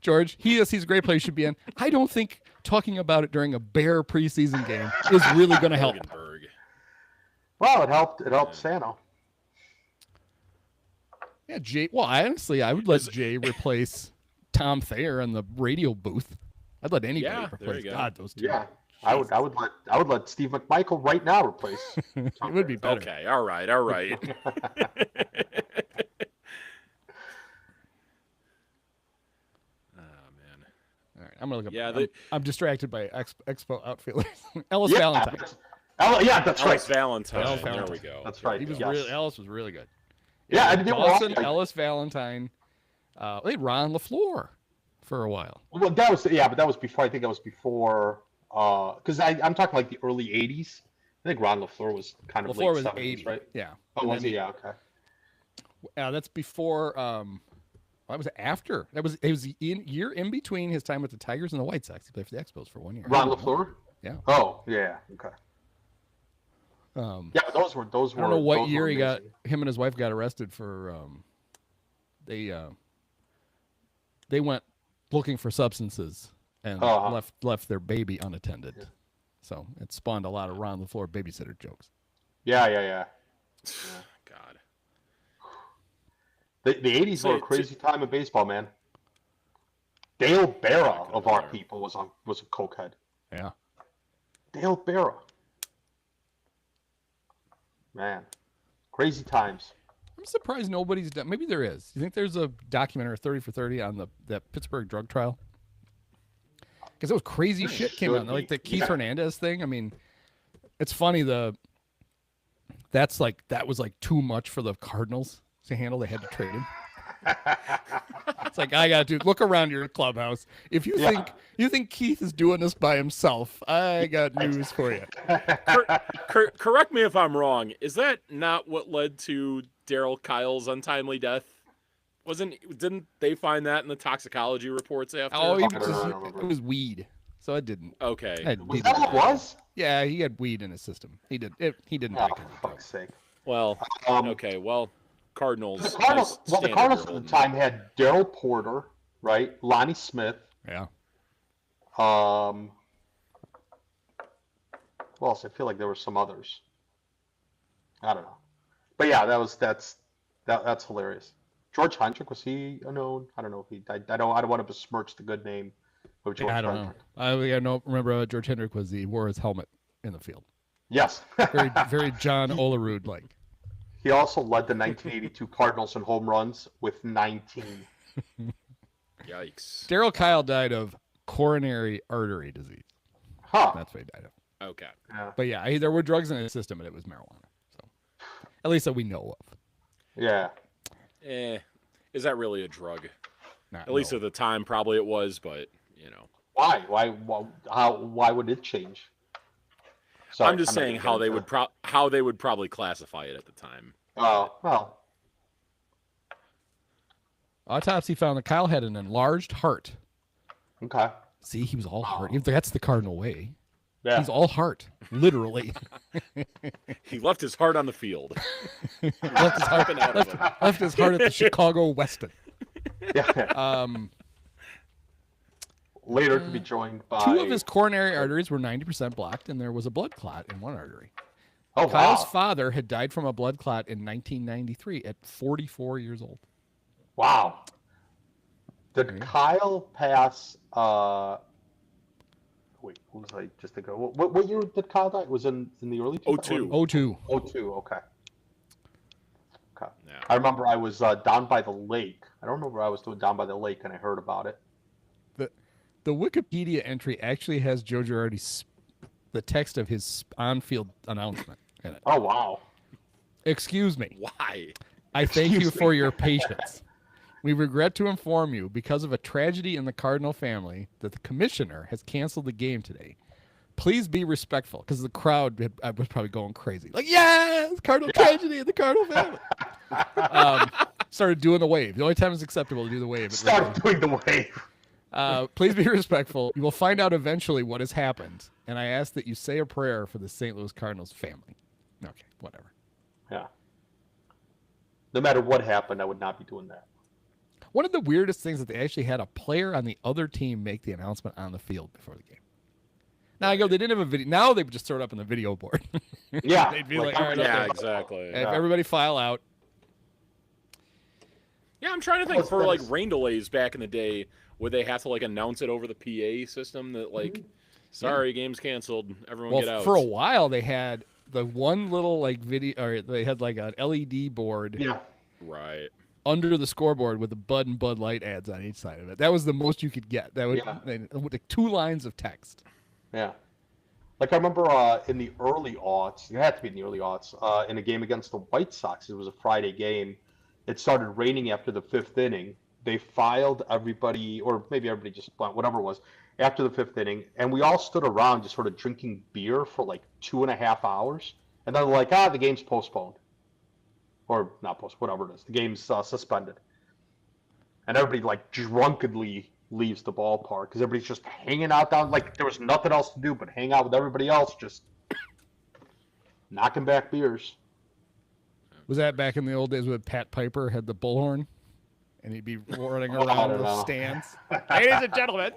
George, he's a great player, should be in. I don't think talking about it during a Bear preseason game is really going to help. Hilgenberg. Well, it helped. It helped Sano. Yeah, Jay. Well, I would let Jay replace Tom Thayer in the radio booth. I'd let anybody Yeah, there replace. you go. God, those two. Yeah. I would let Steve McMichael right now replace. It would be better. Okay, all right. Oh man. All right, I'm gonna look up. Yeah, I'm distracted by Expo outfielders. Ellis Yeah, Valentine. that's right. Ellis Valentine. Ellis There Valentine. we go. That's right. He was Yes. really Ellis was really good. Yeah, I didn't Dawson, like- Ellis Valentine. They had Ron LaFleur for a while. Well, that was but that was before. I think that was before. Because I'm talking like the early '80s. I think Ron LaFleur was kind of LaFleur late was 70s, 80, right? yeah. Oh, And was then he? Yeah. Okay. That's before. That was after. It was year in between his time with the Tigers and the White Sox. He played for the Expos for 1 year. Ron LaFleur. Yeah. Oh, yeah. Okay. Um, Yeah, but those were. I don't know what year he got. Him and his wife got arrested for. They went looking for substances and Uh-huh. left their baby unattended. So it spawned a lot of Ron LaFleur babysitter jokes. Yeah. God. The '80s So were a crazy time in baseball, man. Dale Berra of our there. people was a cokehead. Yeah. Dale Berra. Man, crazy times. I'm surprised nobody's done. Maybe there is. You think there's a documentary 30 for 30 on that Pittsburgh drug trial? Because it was crazy There shit came out. should Like be. the Keith Yeah. Hernandez thing. I mean, it's funny. That was like too much for the Cardinals to handle. They had to trade him. It's like, I got to look around your clubhouse. If you think Keith is doing this by himself, I got news for you. Correct me if I'm wrong. Is that not what led to Daryl Kyle's untimely death? Didn't they find that in the toxicology reports after? Oh, I don't remember. it was weed, so it didn't. Okay. Was that what it was? Yeah, he had weed in his system. He didn't Oh, take any for drugs. fuck's sake. Well, Um, okay. Well, Cardinals. The Cardinals, nice well, the standard Cardinals you're at the holding. time had Daryl Porter, right? Lonnie Smith. Yeah. Who else? I feel like there were some others. I don't know. But yeah, that's hilarious. George Hendrick, was he unknown? I don't know if he. I don't want to besmirch the good name of George I don't know. Hendrick. I don't remember George Hendrick he wore his helmet in the field. Yes. Very very John Olerud like. He also led the 1982 Cardinals in home runs with 19. Yikes. Daryl Kyle died of coronary artery disease. Huh. That's what he died of. Okay. Yeah. But yeah, there were drugs in his system, and it was marijuana. So at least that we know of. Yeah. Is that really a drug? Not At least no. at the time, probably it was, but you know. Why? Why would it change? Sorry, I'm just not saying gonna how get they into would it. how they would probably classify it at the time. Oh, well. Autopsy found that Kyle had an enlarged heart. Okay. See, he was all heart. That's the Cardinal way. Yeah. He's all heart, literally. He left his heart on the field. left his heart, Up and out of him. left his heart at the Chicago Weston. Yeah. Later to be joined by 2 of his coronary arteries were 90% blocked, and there was a blood clot in one artery. Oh, Kyle's wow. father had died from a blood clot in 1993 at 44 years old. Wow. Did Okay. Kyle pass? Wait, what was I just thinking? What year did Kyle die? It was in the early 02. 02. 02. Okay. Okay. Yeah. I remember I was down by the lake. I don't remember what I was doing down by the lake, and I heard about it. The Wikipedia entry actually has Joe Girardi's the text of his on-field announcement in it. Oh, wow. Excuse me. Why? I thank you Excuse me. for your patience. We regret to inform you, because of a tragedy in the Cardinal family, that the commissioner has canceled the game today. Please be respectful, because the crowd was probably going crazy. Like, yes, Cardinal tragedy in the Cardinal family. Started doing the wave. The only time it's acceptable to do the wave. Start doing the wave. Please be respectful. You will find out eventually what has happened, and I ask that you say a prayer for the St. Louis Cardinals family. Okay, whatever. Yeah. No matter what happened, I would not be doing that. One of the weirdest things that they actually had a player on the other team make the announcement on the field before the game. Now I go, they didn't have a video. Now they would just throw it up on the video board. Yeah. They'd be like, all right, Yeah, okay. exactly. Have everybody file out. Yeah, I'm trying to think What's for like this? rain delays back in the day, would they have to like announce it over the PA system that like, sorry, game's canceled, everyone get Well, out. for a while they had the one little like video, or they had like an LED board Yeah. Right. under the scoreboard with the Bud and Bud Light ads on each side of it. That was the most you could get. That would with like 2 lines of text. Yeah. Like I remember in the early aughts, it had to be in the early aughts, in a game against the White Sox. It was a Friday game. It started raining after the 5th inning. They filed everybody, or maybe everybody just went, whatever it was, after the 5th inning, and we all stood around just sort of drinking beer for like 2.5 hours. And then they're like, the game's postponed. Or not postponed, whatever it is. The game's suspended. And everybody like drunkenly leaves the ballpark because everybody's just hanging out down. Like there was nothing else to do but hang out with everybody else, just knocking back beers. Was that back in the old days when Pat Piper had the bullhorn and he'd be running I around don't the know. stands? Ladies and gentlemen.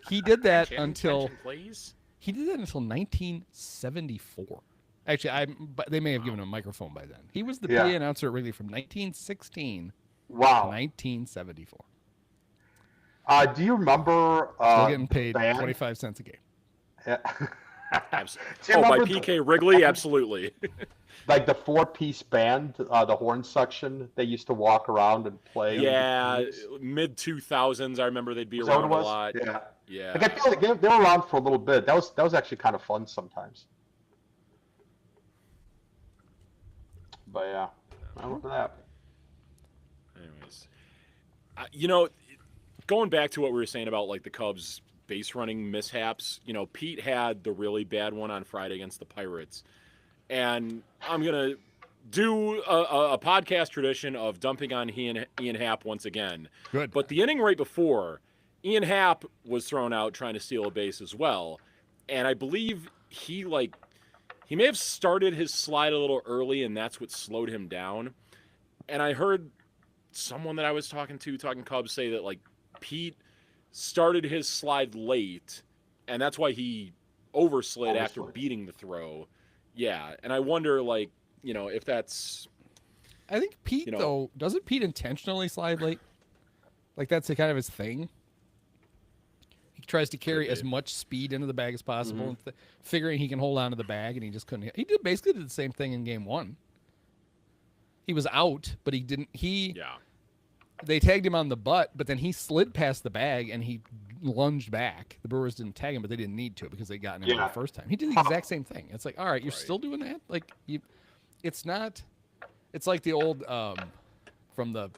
He did that Attention, until please. he did that until 1974. Actually, but they may have given him a microphone by then. He was the Yeah. PA announcer at Wrigley from 1916 to Wow. 1974. Do you remember Still getting paid band? 25 cents a game. Yeah. Absolutely. Do you Oh, by remember PK Wrigley, absolutely. like the 4-piece band, the horn section, they used to walk around and play. Yeah, mid 2000s. I remember they'd be Is that what it around a was? lot. Yeah. Yeah. Like I feel like they were around for a little bit. That was actually kind of fun sometimes. But yeah, I remember that. Anyways, you know, going back to what we were saying about like the Cubs base running mishaps, you know, Pete had the really bad one on Friday against the Pirates, and I'm gonna do a podcast tradition of dumping on Ian Happ once again. Good. But the inning right before, Ian Happ was thrown out trying to steal a base as well, and I believe he may have started his slide a little early, and that's what slowed him down. And I heard someone that I was talking Cubs, say that like Pete started his slide late, and that's why he overslid after beating the throw. Yeah, and I wonder, like, you know, if that's... I think Pete, you know- though, doesn't Pete intentionally slide late? Like, that's kind of his thing. He tries to carry as much speed into the bag as possible, figuring he can hold on to the bag, and he just couldn't. He basically did the same thing in game 1. He was out, but he didn't. Yeah. they tagged him on the butt, but then he slid past the bag and he lunged back. The Brewers didn't tag him, but they didn't need to because they got him the first time. He did the exact same thing. It's like, all right, you're still doing that? Like, it's not. It's like the old from the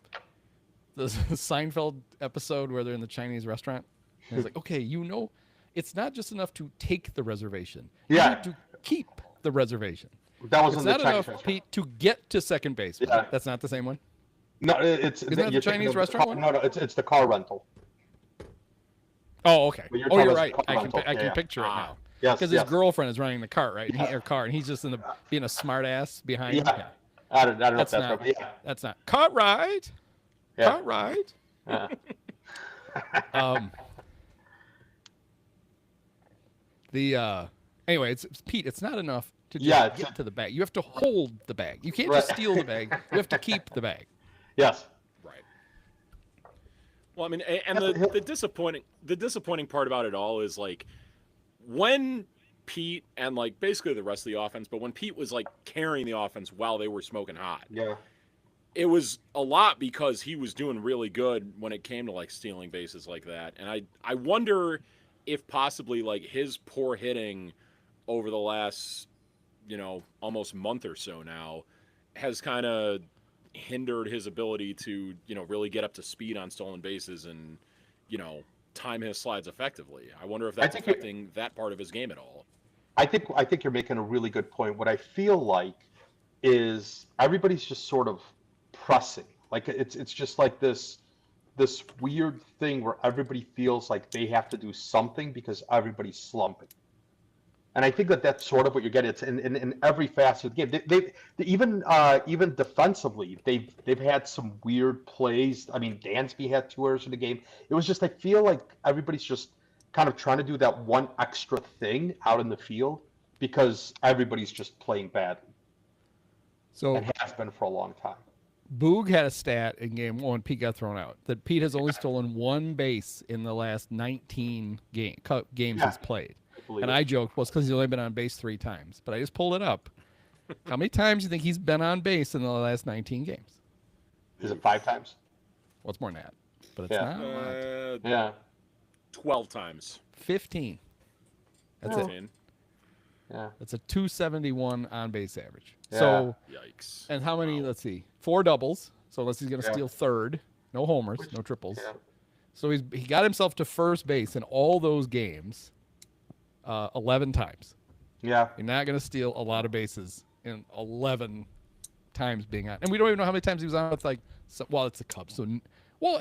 Seinfeld episode where they're in the Chinese restaurant. And it's like, okay, it's not just enough to take the reservation. You need to keep the reservation. That was It's in the not Chinese enough, restaurant. Pete, to get to second base. Yeah. That's not the same one. No, it's Isn't that the you're thinking Chinese of the restaurant car- one? No, it's the car rental. Oh, okay. But you're Oh, talking you're about right. the car I rental. can Yeah. picture it now. Yes, Because his yes. girlfriend is running the cart, right? Yeah. And he's just being a smart ass behind him. Yeah. Yeah. I don't know if That's that's not. right. But yeah. That's not cart ride. Yeah. Cart ride. Yeah. Anyway, it's Pete. It's not enough to just Yeah, get to the bag. You have to hold the bag. You can't Right. just steal the bag. You have to keep the bag. Yes. Right. Well, I mean, and the disappointing part about it all is like when Pete and like basically the rest of the offense, but when Pete was like carrying the offense while they were smoking hot, Yeah. it was a lot because he was doing really good when it came to like stealing bases like that. And I wonder if possibly like his poor hitting over the last, almost month or so now has kind of hindered his ability to, really get up to speed on stolen bases and, time his slides effectively. I wonder if that's affecting that part of his game at all. I think you're making a really good point. What I feel like is everybody's just sort of pressing. Like it's just like this weird thing where everybody feels like they have to do something because everybody's slumping. And I think that's sort of what you're getting. It's in every facet of the game. They even defensively, they've had some weird plays. I mean, Dansby had 2 errors in the game. It was just I feel like everybody's just kind of trying to do that one extra thing out in the field because everybody's just playing badly So and has been for a long time. Boog had a stat in game 1. Pete got thrown out. That Pete has only stolen 1 base in the last 19 games he's played. And I joked, well, it's because he's only been on base 3 times. But I just pulled it up. How many times do you think he's been on base in the last 19 games? Is it 5 times? Well, it's more than that. But it's Yeah. not a lot. Yeah. 12 times. 15. That's it. 15. Yeah. That's a 271 on base average. Yeah. So, Yikes. and how many, Wow. let's see, 4 doubles. So unless he's going to Yeah. steal third, no homers, no triples. Yeah. So he got himself to first base in all those games 11 times. Yeah. You're not going to steal a lot of bases in 11 times being on. And we don't even know how many times he was on with it's the Cubs. So,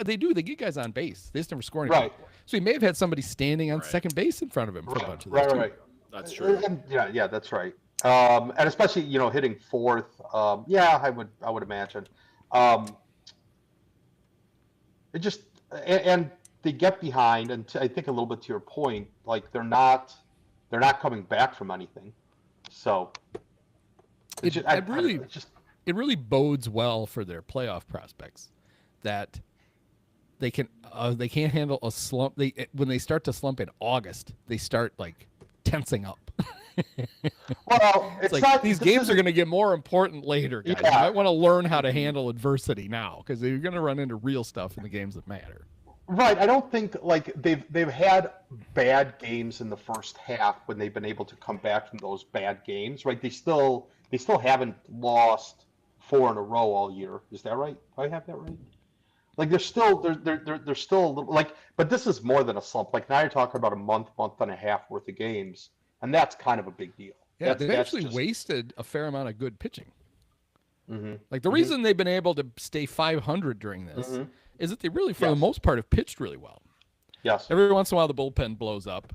they do. They get guys on base. They just never score anything. Right. So he may have had somebody standing on Right. second base in front of him for a bunch of those Right. too. Right. That's true. And, yeah, that's right. And especially hitting fourth. I would imagine. It just and they get behind, and I think a little bit to your point, like they're not coming back from anything. So It really just bodes well for their playoff prospects that they can't handle a slump. When they start to slump in August, they start like tensing up. well, It's like these games are going to get more important later, guys. Yeah. You might want to learn how to handle adversity now because you're going to run into real stuff in the games that matter. Right. I don't think like they've had bad games in the first half when they've been able to come back from those bad games. Right. They still haven't lost 4 in a row all year. Is that right? Do I have that right? Like they're still a little like, but this is more than a slump. Like now you're talking about a month and a half worth of games, and that's kind of a big deal. Yeah, That's they've actually just- wasted a fair amount of good pitching. Mhm. Like the reason they've been able to stay 500 during this is that they really, for the Yes. most part, have pitched really well. Yes. Every once in a while, the bullpen blows up,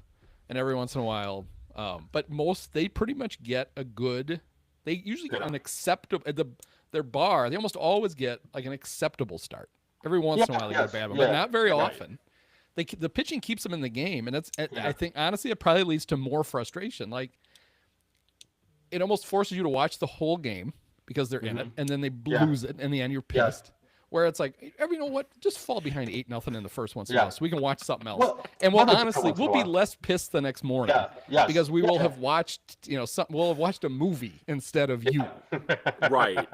and every once in a while, but they pretty much get a good. They usually get an acceptable their bar. They almost always get like an acceptable start. Every once in a while, they get a bad one, but not very often. The pitching keeps them in the game, and I think honestly, it probably leads to more frustration. Like it almost forces you to watch the whole game because they're in it, and then they lose it. In the end, you're pissed. where it's like, you know what, just fall behind 8-0 in the first once in a Yeah. while so we can watch something else. Well, And we'll once in a honestly, we'll be while. less pissed the next morning. Yeah, yes. Because we will Yeah. have watched, we'll have watched a movie instead of you. Right.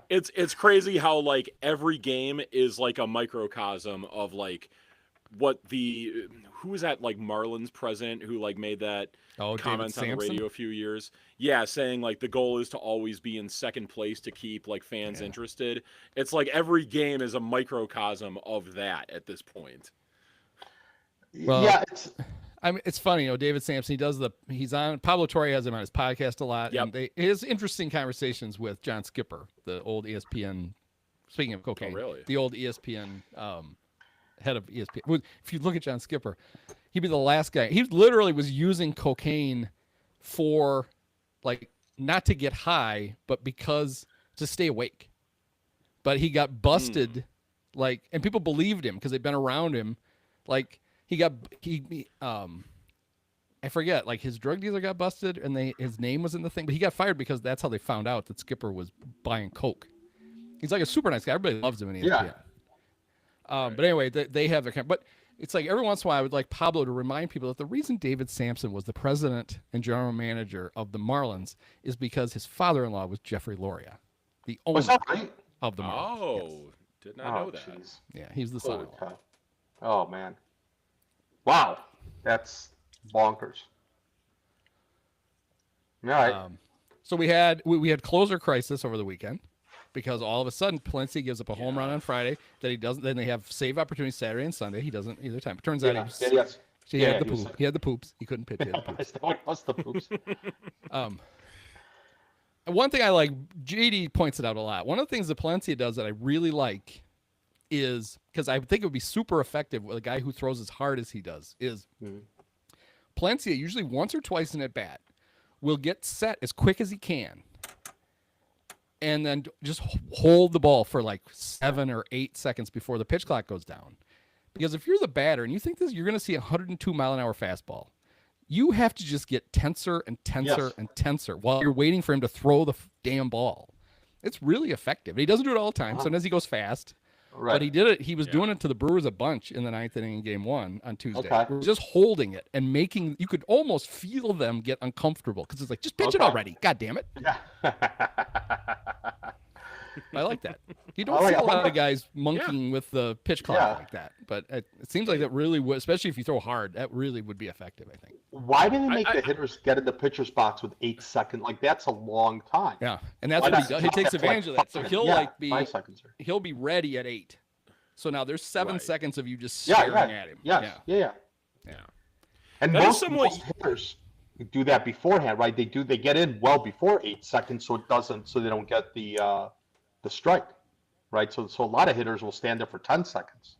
It's crazy how like every game is like a microcosm of like what who was that like Marlins president who like made that Oh, David comment on the Sampson? radio a few years. Yeah, saying like the goal is to always be in second place to keep like fans interested. It's like every game is a microcosm of that at this point. Well, yeah, it's funny, David Sampson, he's on, Pablo Torre has him on his podcast a lot. Yep. And his interesting conversations with John Skipper, the old ESPN, speaking of cocaine, really? the old ESPN head of ESPN. If you look at John Skipper, he'd be the last guy. He literally was using cocaine for like not to get high, but because to stay awake. But he got busted, and people believed him because they'd been around him. Like I forget, like his drug dealer got busted and his name was in the thing, but he got fired because that's how they found out that Skipper was buying coke. He's like a super nice guy. Everybody loves him in ESPN. Yeah. But anyway, they have their but it's like every once in a while I would like Pablo to remind people that the reason David Sampson was the president and general manager of the Marlins is because his father-in-law was Jeffrey Loria, the owner was that right? of the Marlins. Oh, Yes. did not know that. Jeez. Yeah, he's the Holy son-in-law. cow. Oh man. Wow. That's bonkers. All right. So we had closer crisis over the weekend because all of a sudden Palencia gives up a home run on Friday that he doesn't. Then they have save opportunities Saturday and Sunday. He doesn't either time. It turns out he had the poops. He couldn't pitch. He had the poops. What's the poops? One thing I like, JD points it out a lot. One of the things that Palencia does that I really like is, because I think it would be super effective with a guy who throws as hard as he does, is Palencia usually once or twice in at bat will get set as quick as he can and then just hold the ball for like 7 or 8 seconds before the pitch clock goes down. Because if you're the batter and you think you're going to see a 102-mile-an-hour fastball, you have to just get tenser and tenser and tenser while you're waiting for him to throw the damn ball. It's really effective. He doesn't do it all the time. Sometimes he goes fast. Right. But he did it. He was doing it to the Brewers a bunch in the 9th inning in Game 1 on Tuesday. Okay. We're just holding it and making. You could almost feel them get uncomfortable because it's like, just pitch it already. God damn it! Yeah. I like that. You don't I like see a lot it. of guys monkeying with the pitch clock like that, but it seems like that really would, especially if you throw hard, that really would be effective. I think. Why do they make the hitters get in the pitcher's box with 8 seconds? Like that's a long time. Yeah, and that's Why what he not does. He takes just advantage of that. So he'll 5 seconds. he'll be ready at 8. So now there's 7 Right. seconds of you just Yeah, staring yeah, at him. yes, yeah. And That is most somewhat- hitters do that beforehand, right? They get in well before 8 seconds, so they don't get the strike, right? So a lot of hitters will stand there for 10 seconds.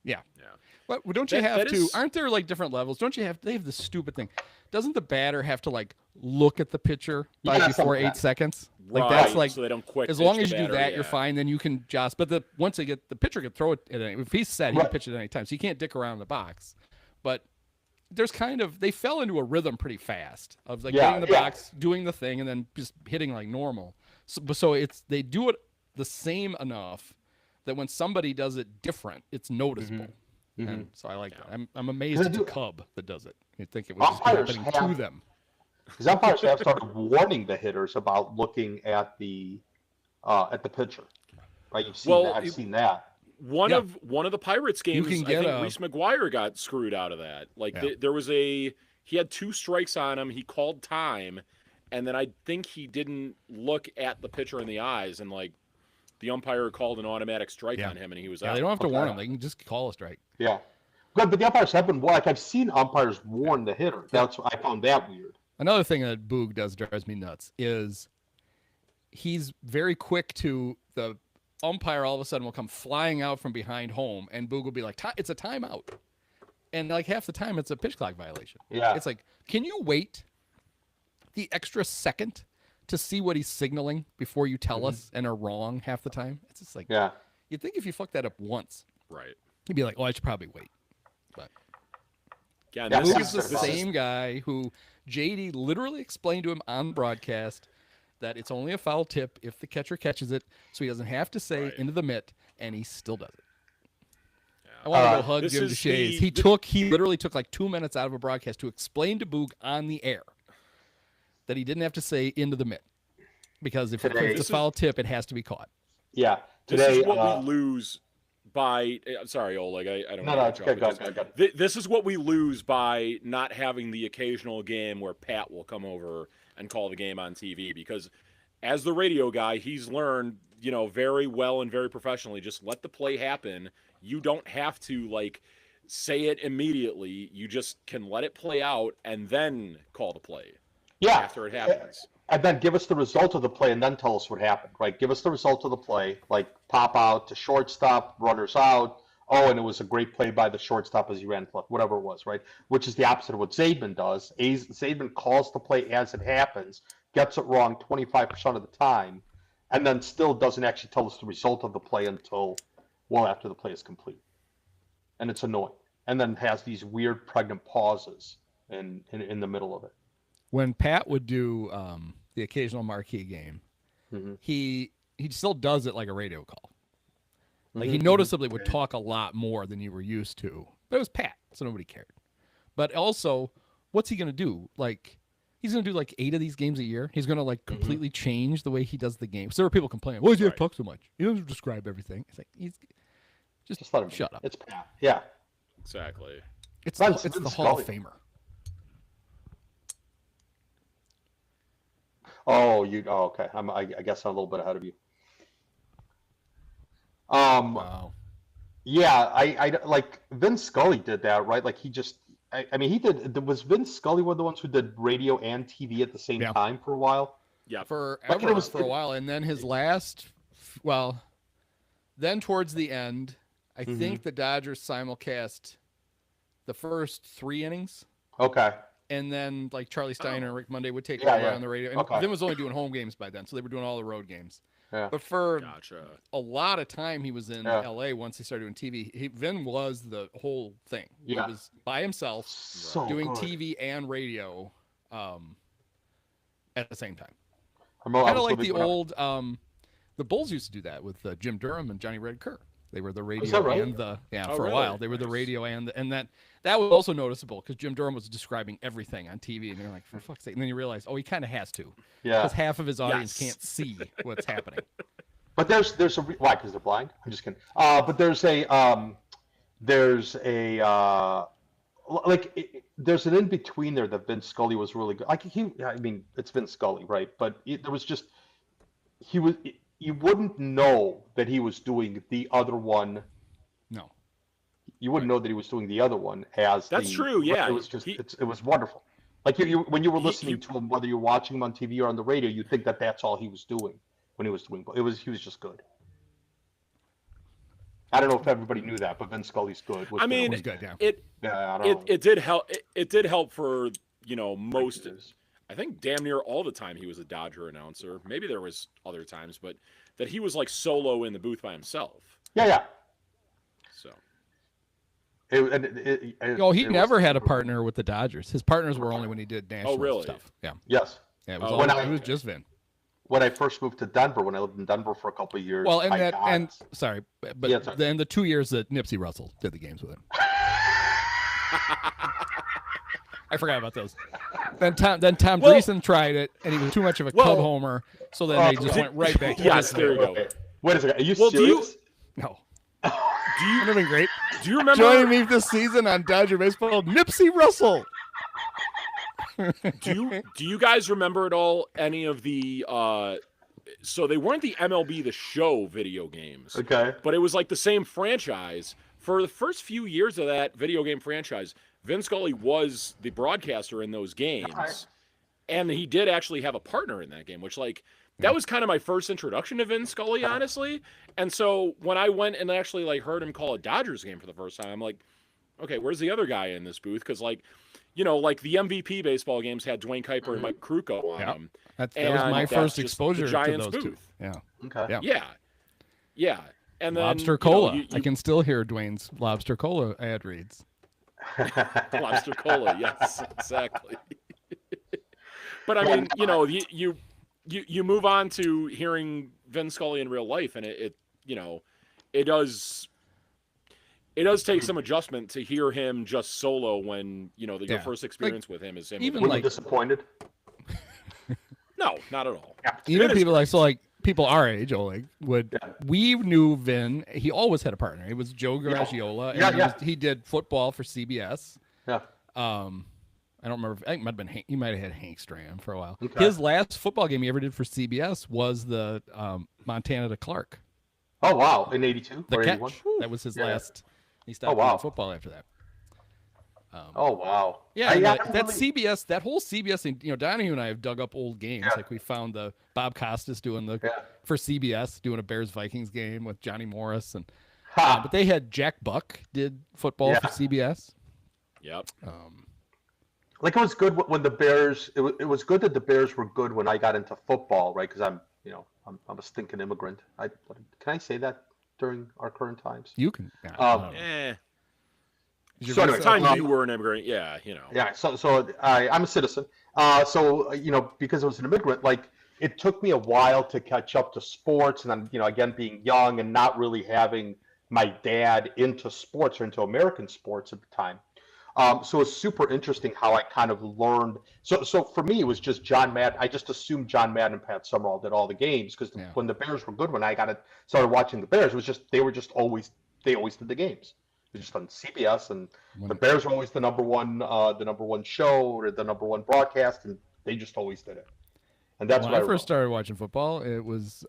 Yeah. Yeah. Well, don't you That- have that to? is- Aren't there like different levels? Don't you have? They have this stupid thing. Doesn't the batter have to like look at the pitcher Yeah, before something like 8 that. secs? Like Right, that's like, so they don't quick as pitch long the as you do batter, that, you're yeah. fine. Then you can just. But the pitcher can throw it at any, if he's set, he can Right. pitch it at any time. So you can't dick around the box. But there's they fell into a rhythm pretty fast of like getting in the box, doing the thing, and then just hitting like normal. So they do it the same enough that when somebody does it different, it's noticeable. And so I like that. I'm amazed They it's a do- Cub that does it. You'd think it was just Umpires happening to have- them. Because umpires have started warning the hitters about looking at the pitcher. Right? You've seen that. I've seen that. One Yeah. of the Pirates games, can I get think a- Reese McGuire got screwed out of that. Like Yeah. there was he had 2 strikes on him. He called time, and then I think he didn't look at the pitcher in the eyes, and like the umpire called an automatic strike Yeah. on him, and he was Yeah, out. they don't have to Okay. warn them. They can just call a strike. Yeah. Good, but the umpires have been like I've seen umpires warn the hitter. That's I found that weird. Another thing that Boog does drives me nuts is he's very quick to the umpire. All of a sudden will come flying out from behind home, and Boog will be like, "It's a timeout," and like half the time it's a pitch clock violation. Yeah. It's like, can you wait the extra second to see what he's signaling before you tell us and are wrong half the time? It's just like, Yeah. you'd think if you fuck that up once, Right. you'd be like, "Oh, I should probably wait." But Yeah. Yeah, this Boog this is the is- same guy who JD literally explained to him on broadcast that it's only a foul tip if the catcher catches it, so he doesn't have to say Right. into the mitt, and he still does it. Yeah. I want to go hug This Jim is DeShays. the- He literally took like 2 minutes out of a broadcast to explain to Boog on the air that he didn't have to say into the mitt, because if Today- it's a foul tip, it has to be caught. Yeah. This Today, is what we lose by. I'm sorry, Oleg. I don't. no, wanna it's cut you good. off, Go, but go, go. This is what we lose by not having the occasional game where Pat will come over and call the game on TV, because as the radio guy, he's learned, very well and very professionally, just let the play happen. You don't have to say it immediately. You just can let it play out and then call the play Yeah. after it happens. And then give us the result of the play and then tell us what happened, right? Give us the result of the play, like pop out to shortstop, runners out. Oh, and it was a great play by the shortstop as he ran left, whatever it was, right? Which is the opposite of what Zaidman does. Zaidman calls the play as it happens, gets it wrong 25% of the time, and then still doesn't actually tell us the result of the play until well after the play is complete. And it's annoying. And then has these weird pregnant pauses in the middle of it. When Pat would do the occasional marquee game, Mhm. he still does it like a radio call. Like he Mhm, noticeably would talk a lot more than you were used to. But it was Pat, so nobody cared. But also, what's he gonna do? Like, he's gonna do like 8 of these games a year. He's gonna like completely change the way he does the game. So there were people complaining, "Why does he have to talk so much? He doesn't describe everything." It's like he's Just let him shut up. It's Pat. Yeah. Exactly. It's Vince the Hall of Scully. Famer. Oh, okay. I guess I'm a little bit ahead of you. Wow. Yeah, I like Vince Scully did that, right? Like he just, I mean, he did. Was Vince Scully one of the ones who did radio and TV at the same Yeah. time for a while? Yeah. Forever, it was- for a while, and then his last, well, then towards the end, I Mhm. think the Dodgers simulcast the first 3 innings, Okay. and then like Charlie Steiner and Rick Monday would take Yeah, over yeah. on the radio. And Okay. Vin was only doing home games by then, so they were doing all the road games. Yeah. But for Gotcha. a lot of time, he was in Yeah. LA once he started doing TV. Vin was the whole thing. Yeah. He was by himself So doing good. TV and radio at the same time. I Kind of was like living the when I- old the Bulls used to do that with Jim Durham and Johnny Red Kerr. They were the radio that right? and the Oh, for a really? while they were the Nice. radio and that was also noticeable because Jim Durham was describing everything on TV and you're like, for fuck's sake. And then you realize, oh, he kind of has to Yeah. because half of his audience Yes. can't see what's happening. But there's why? Because they're blind. I'm just kidding. But there's a there's an in between there that Vince Scully was really good. I mean, it's Vince Scully, right? But there was just you wouldn't know that he was doing the other one. No. You wouldn't know that he was doing the other one as That's true, yeah. It was just He- it was wonderful. Like when you were He- listening to him, whether you're watching him on TV or on the radio, you think that that's all he was doing when he was doing. He was just good. I don't know if everybody knew that, but Vince Scully's good. I mean, It was good, yeah. yeah, I don't know. it did help. It did help for most. Breakthroughs. I think damn near all the time he was a Dodger announcer. Maybe there was other times, but that he was like solo in the booth by himself. Yeah. So Oh, he it never was had a super- partner with the Dodgers. His partners were only when he did national really? stuff. Yeah. Yes. Yeah, it was, Oh, all, when it was just Vin. When I first moved to Denver, when I lived in Denver for a couple of years. Well, and I got- sorry, but Yeah, sorry. then the 2 years that Nipsey Russell did the games with him. I forgot about those. Then Tom Well- Dreesen tried it, and he was too much of a Well- Cub homer, so then they just went right back to Yes, this. there you go. Wait a second. Are you Well, do you- serious? No. Do you Would have been great. do you remember? Joining me this season on Dodger Baseball, Nipsey Russell. Do you guys remember at all any of the? So they weren't the MLB The Show video games, Okay. but it was like the same franchise. For the first few years of that video game franchise, Vin Scully was the broadcaster in those games, Alright. and he did actually have a partner in that game, which that was kind of my first introduction to Vin Scully, honestly. And so when I went and actually heard him call a Dodgers game for the first time, I'm like, okay, where's the other guy in this booth? Because the MVP baseball games had Dwayne Kuiper and Mike Krukow on Yep. them. That was my And first that's just exposure the to Giants those two. booth. Yeah. Okay. Yeah. Yeah. And then Lobster Cola. you I can still hear Dwayne's Lobster Cola ad reads. Lobster Cola, yes, exactly. But I mean, you you move on to hearing Vin Scully in real life, and it does take some adjustment to hear him just solo when your first experience with him is him. Even Were like you disappointed? No, not at all. Yeah. even people like people our age, Oleg, we knew Vin. He always had a partner. It was Joe Garagiola. Yeah, he did football for CBS. Yeah. I don't remember. I think it might have been he might have had Hank Stram for a while. Okay. His last football game he ever did for CBS was the Montana to Clark. Oh wow, in '82 The or catch. '81. That was his Yeah. last. He stopped wow. playing football after that. Oh wow. Yeah, I that really- CBS, that whole CBS thing. Donahue and I have dug up old games. Yeah. Like we found the Bob Costas doing for CBS doing a Bears Vikings game with Johnny Morris, and Ha. but they had Jack Buck did football for CBS. Yep. Like it was good when the Bears. It was good that the Bears were good when I got into football, right? Because I'm a stinking immigrant. Can I say that during our current times? You can. So anyway, Time you were an immigrant, yeah. Yeah. So I'm a citizen. Because I was an immigrant, like it took me a while to catch up to sports, and then again being young and not really having my dad into sports or into American sports at the time. So it's super interesting how I kind of learned. So for me, it was just John Madden. I just assumed John Madden and Pat Summerall did all the games because when the Bears were good, when I started watching the Bears, it was just they always did the games. It was just on CBS, and the Bears were always the number one show or the number one broadcast, and they just always did it. And that's when what I first started watching football. It was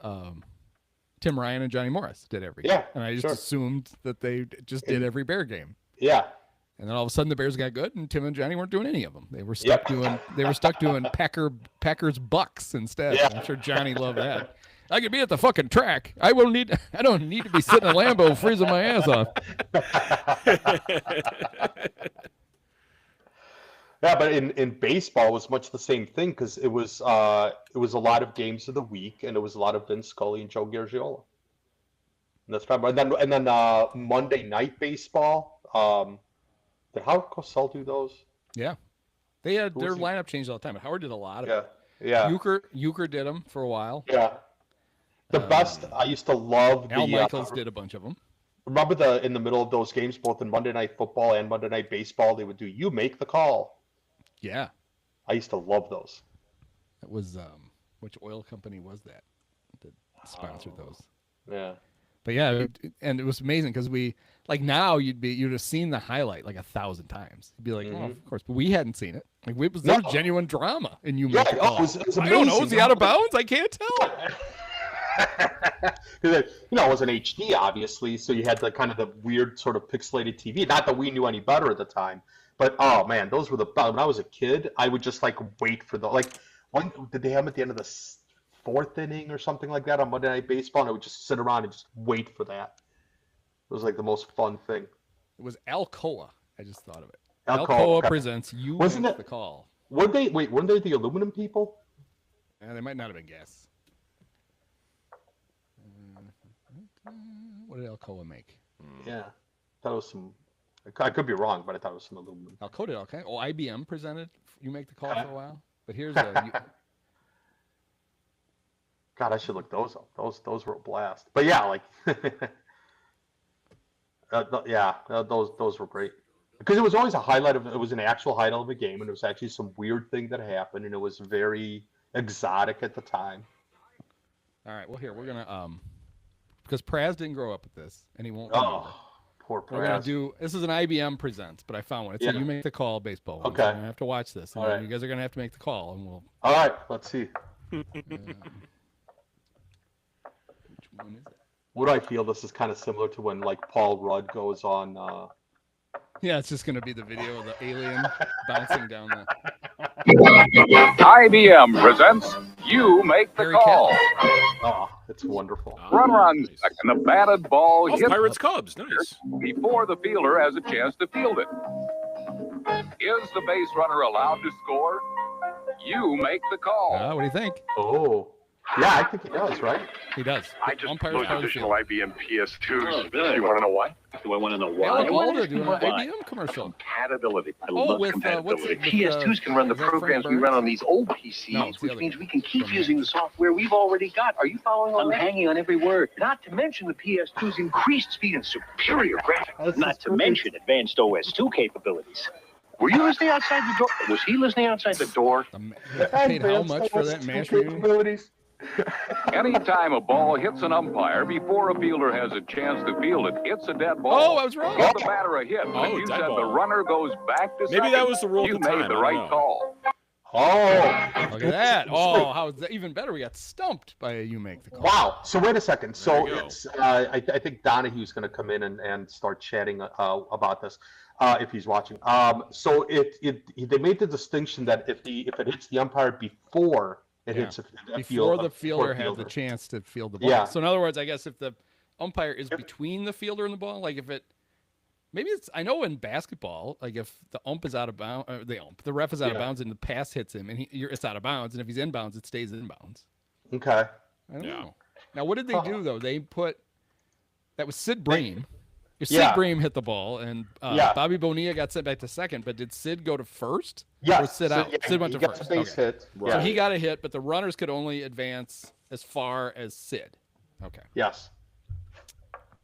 Tim Ryan and Johnny Morris did every game. And I just assumed that they just did every Bear game. Yeah. And then all of a sudden the Bears got good, and Tim and Johnny weren't doing any of them. They were stuck doing Packers Bucks instead. Yeah. I'm sure Johnny loved that. I could be at the fucking track. I don't need to be sitting in a Lambo freezing my ass off. Yeah, but in baseball it was much the same thing because it was a lot of games of the week, and it was a lot of Vin Scully and Joe Garagiola. And that's probably and then Monday Night Baseball. Did Howard Cosell do those? Yeah, they had their lineup changed all the time. But Howard did a lot of it. Yeah. Euchre did them for a while. Yeah. The best I used to love. Al Michaels did a bunch of them. Remember in the middle of those games, both in Monday Night Football and Monday Night Baseball, they would do "You Make the Call." Yeah. I used to love those. That was which oil company was that sponsored those? Yeah. But yeah, and it was amazing because now you'd have seen the highlight like 1,000 times. You'd be like, oh, of course, but we hadn't seen it. Like there was genuine drama, and you make the call. It was amazing. I don't know, is he out of bounds? I can't tell. Because it wasn't HD, obviously, so you had the kind of the weird sort of pixelated TV. Not that we knew any better at the time, but oh man, those were when I was a kid, I would just wait for did they have them at the end of the fourth inning or something like that on Monday Night Baseball, and I would just sit around and just wait for that. It was like the most fun thing. It was Alcoa. I just thought of it. Alcoa presents You Make the Call. Weren't they the aluminum people? Yeah, they might not have been guests. What did Alcoa make? Yeah, that was some. I could be wrong, but I thought it was some aluminum. Alcoa did okay. Oh, IBM presented You Make the Call for a while. But here's a. God, I should look those up. Those were a blast. But yeah, those were great because it was always a highlight it was an actual highlight of a game, and it was actually some weird thing that happened, and it was very exotic at the time. All right, well here we're gonna because Praz didn't grow up with this, and he won't. Poor Praz. We're gonna this is an IBM Presents, but I found one. It's a You Make the Call baseball one. Okay. So I'm gonna have to watch this. And All right. You guys are gonna have to make the call, and we'll. All right, let's see. Which one is it? What do I feel? This is kind of similar to when Paul Rudd goes on. Yeah, it's just gonna be the video of the alien bouncing down the. IBM presents You Make the Harry Call. Oh, it's wonderful. Runner on Nice. second, a batted ball Oh, hit Pirates Cubs, nice. before the fielder has a chance to field it. Is the base runner allowed to score? You make the call. What do you think? Oh, yeah, I think he does, right? He does. I just Umpires those part of the additional field. IBM PS2s. Oh, really? You want to know why? Do I want to know why? Alec Alda doing an Why? IBM commercial. Compatibility. I Oh, love with what's compatibility. it? With, PS2s can run the is that Frank programs we Burns? run on these old PCs, No, it's the which other means guy. we can keep From using the software we've already got. Are you following I'm already? hanging on every word. Not to mention the PS2's increased speed and superior graphics. Not to mention advanced OS2 capabilities. Were you listening outside the door? Was he listening outside the door? They paid how much for that mash meeting? capabilities? Anytime a ball hits an umpire before a fielder has a chance to field it, it's a dead ball. Oh, I was wrong. Give the batter a hit. Oh, and you dead said ball. the runner goes back to Maybe second. that was the rule at You the time, made I the don't right know. call. Oh. Look at that. Oh, how is that even better? We got stumped by a You Make the Call. Wow. So wait a second. So There you go. it's I think Donahue's going to come in and start chatting about this if he's watching. So they made the distinction that if it hits the umpire before it Yeah. hits Before the fielder had the chance to field the ball. Yeah. So in other words, I guess if the umpire is between the fielder and the ball, like if it, maybe it's, I know in basketball, like if the ump is out of bounds, the ref is out of Yeah. bounds and the pass hits him and it's out of bounds, and if he's in bounds, it stays in bounds. Okay. I don't Yeah. know. Now, what did they do though? They put, that was Sid Bream. Yeah. Sid Bream hit the ball, and Yeah. Bobby Bonilla got sent back to second. But did Sid go to first? Yeah. Or Sid out? Sid went he to got first. the base Okay. hit. Right. So Yeah. he got a hit, but the runners could only advance as far as Sid. Okay, Yes.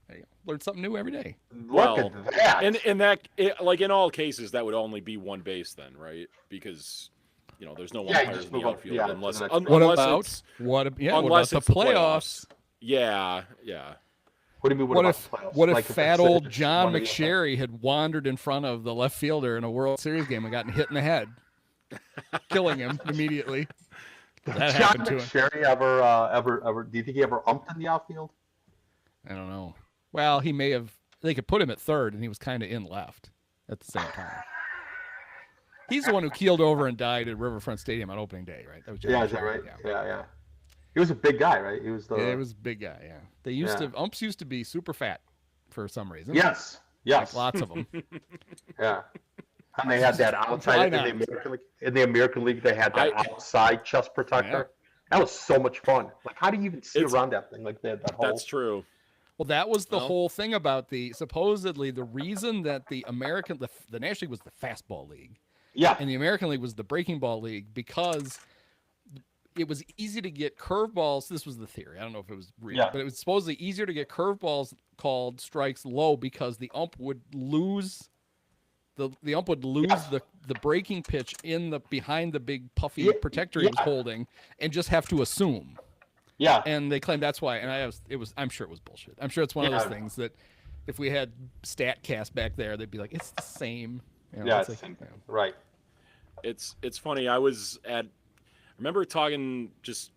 there you go. Learn something new every day. Look Well, at that. And like in all cases, that would only be one base then, right? Because there's no Yeah, you umpires just in the move up, outfield yeah, unless to the next What unless about it's what about unless the it's the playoffs? Yeah. What do you mean? What about if the playoffs? what if Like, fat it's old John one of the- McSherry had wandered in front of the left fielder in a World Series game and gotten hit in the head, killing him immediately? That John happened to him. McSherry ever? Do you think he ever umped in the outfield? I don't know. Well, he may have. They could put him at third, and he was kind of in left at the same time. He's the one who keeled over and died at Riverfront Stadium on opening day, right? That was John Yeah, is that McSherry, right? Yeah. Yeah. He was a big guy, right? He was the. Yeah, it was a big guy. Yeah, they used Yeah. to umps used to be super fat for some reason. Yes. Yes. like lots of them. Yeah. And they had that outside in not? the American League. In the American League, they had that outside chest protector. That was so much fun. Like, how do you even see It's- around that thing? Like that whole. That's true. Well, that was the Well. whole thing about supposedly the reason that the National League was the fastball league Yeah. and the American League was the breaking ball league because it was easy to get curveballs. This was the theory. I don't know if it was real, Yeah. but it was supposedly easier to get curveballs called strikes low because the ump would lose the ump would lose Yes. the breaking pitch in the behind the big puffy Yeah, protector he was yeah. holding and just have to assume. Yeah. And they claimed that's why. And I'm sure it was bullshit. I'm sure it's one of those Yeah. things that if we had StatCast back there, they'd be like, it's the same. Yeah, it's it's like, right. It's funny. I remember talking, just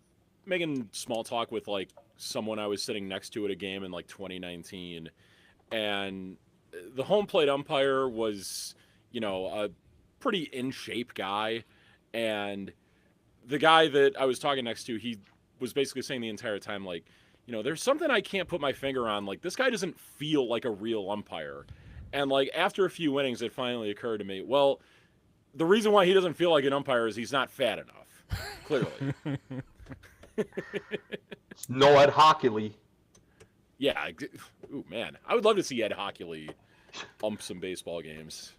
making small talk with like someone I was sitting next to at a game in like 2019, and the home plate umpire was, a pretty in shape guy, and the guy that I was talking next to, he was basically saying the entire time, like, there's something I can't put my finger on. Like, this guy doesn't feel like a real umpire. And like after a few innings, it finally occurred to me, well, the reason why he doesn't feel like an umpire is he's not fat enough. Clearly. No Ed Hockley. Yeah. Ooh, man. I would love to see Ed Hockley ump some baseball games.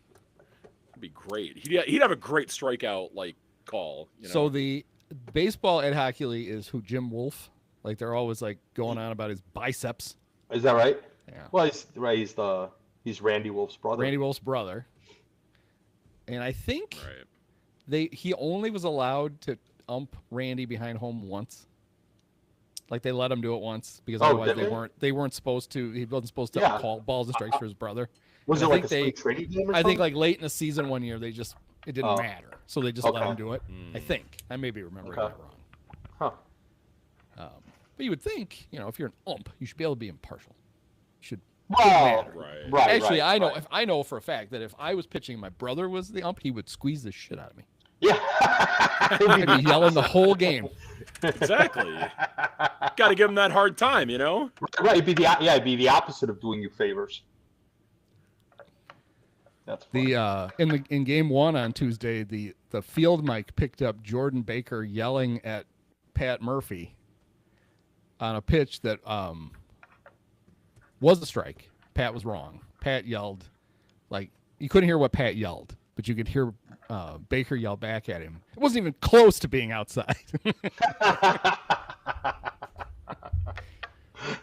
It'd be great. He'd have a great strikeout like call. So the baseball Ed Hockley is who? Jim Wolf? Like they're always like going on about his biceps. Is that right? Yeah. Well, he's right. He's Randy Wolf's brother. Randy Wolf's brother. And I think right. he only was allowed to ump Randy behind home once. Like they let him do it once because otherwise did they weren't supposed to. He wasn't supposed to Yeah. call balls and strikes for his brother. Was I it like think a spring training game or I think something? like late in the season one year it didn't Oh. matter, so they just let Okay. him do it. I think I may be remembering Okay. that wrong. Huh. But you would think, if you're an ump, you should be able to be impartial. You should. Well, Right. right. Actually, right, I know. right. If I know for a fact that if I was pitching, my brother was the ump, he would squeeze the shit out of me. Yeah. I'd be yelling the whole game. Exactly. Got to give him that hard time, Right. It'd be the opposite of doing you favors. That's funny. In game one on Tuesday, the field mic picked up Jordan Baker yelling at Pat Murphy on a pitch that was a strike. Pat was wrong. Pat yelled, like, you couldn't hear what Pat yelled, but you could hear Baker yell back at him. It wasn't even close to being outside.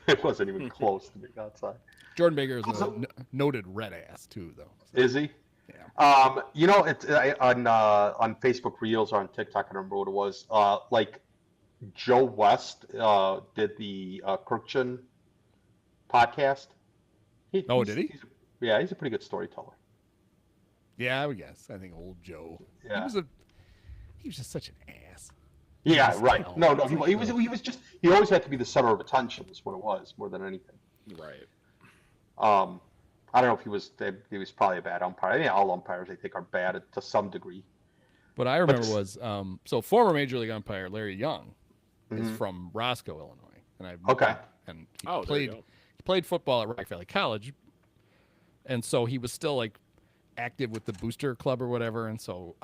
It wasn't even close to being outside. Jordan Baker is a noted red ass too, though. Is he? Yeah. You know, it's on Facebook Reels or on TikTok. I don't remember what it was. Like Joe West did the Kirkchin podcast. Did he? He's a pretty good storyteller. Yeah, I would guess. I think old Joe. Yeah. He was just such an ass. Yeah, Just right. hell. No, he was just he always had to be the center of attention. Is what it was more than anything. Right. I don't know if he was probably a bad umpire. I think all umpires I think are bad to some degree. What I remember was so former Major League umpire Larry Young is Mhm. from Roscoe, Illinois, and Okay. and he Oh, there you played go. he played football at Rock Valley College, and so he was still like active with the booster club or whatever, and so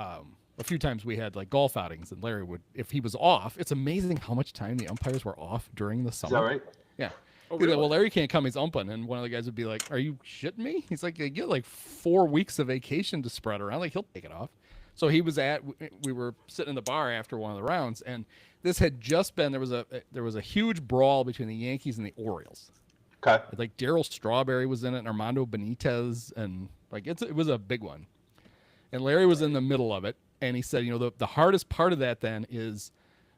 a few times we had like golf outings, and Larry would, if he was off, it's amazing how much time the umpires were off during the Is summer. that right? Yeah. Oh, He'd be like, really? well, Larry can't come. He's umping. And one of the guys would be like, are you shitting me? He's like, you get like 4 weeks of vacation to spread around. Like, he'll take it off. So he was we were sitting in the bar after one of the rounds, and this had just been, there was a huge brawl between the Yankees and the Orioles. Okay. Like Darryl Strawberry was in it, and Armando Benitez, and like it was a big one. And Larry was in the middle of it, and he said, the hardest part of that then is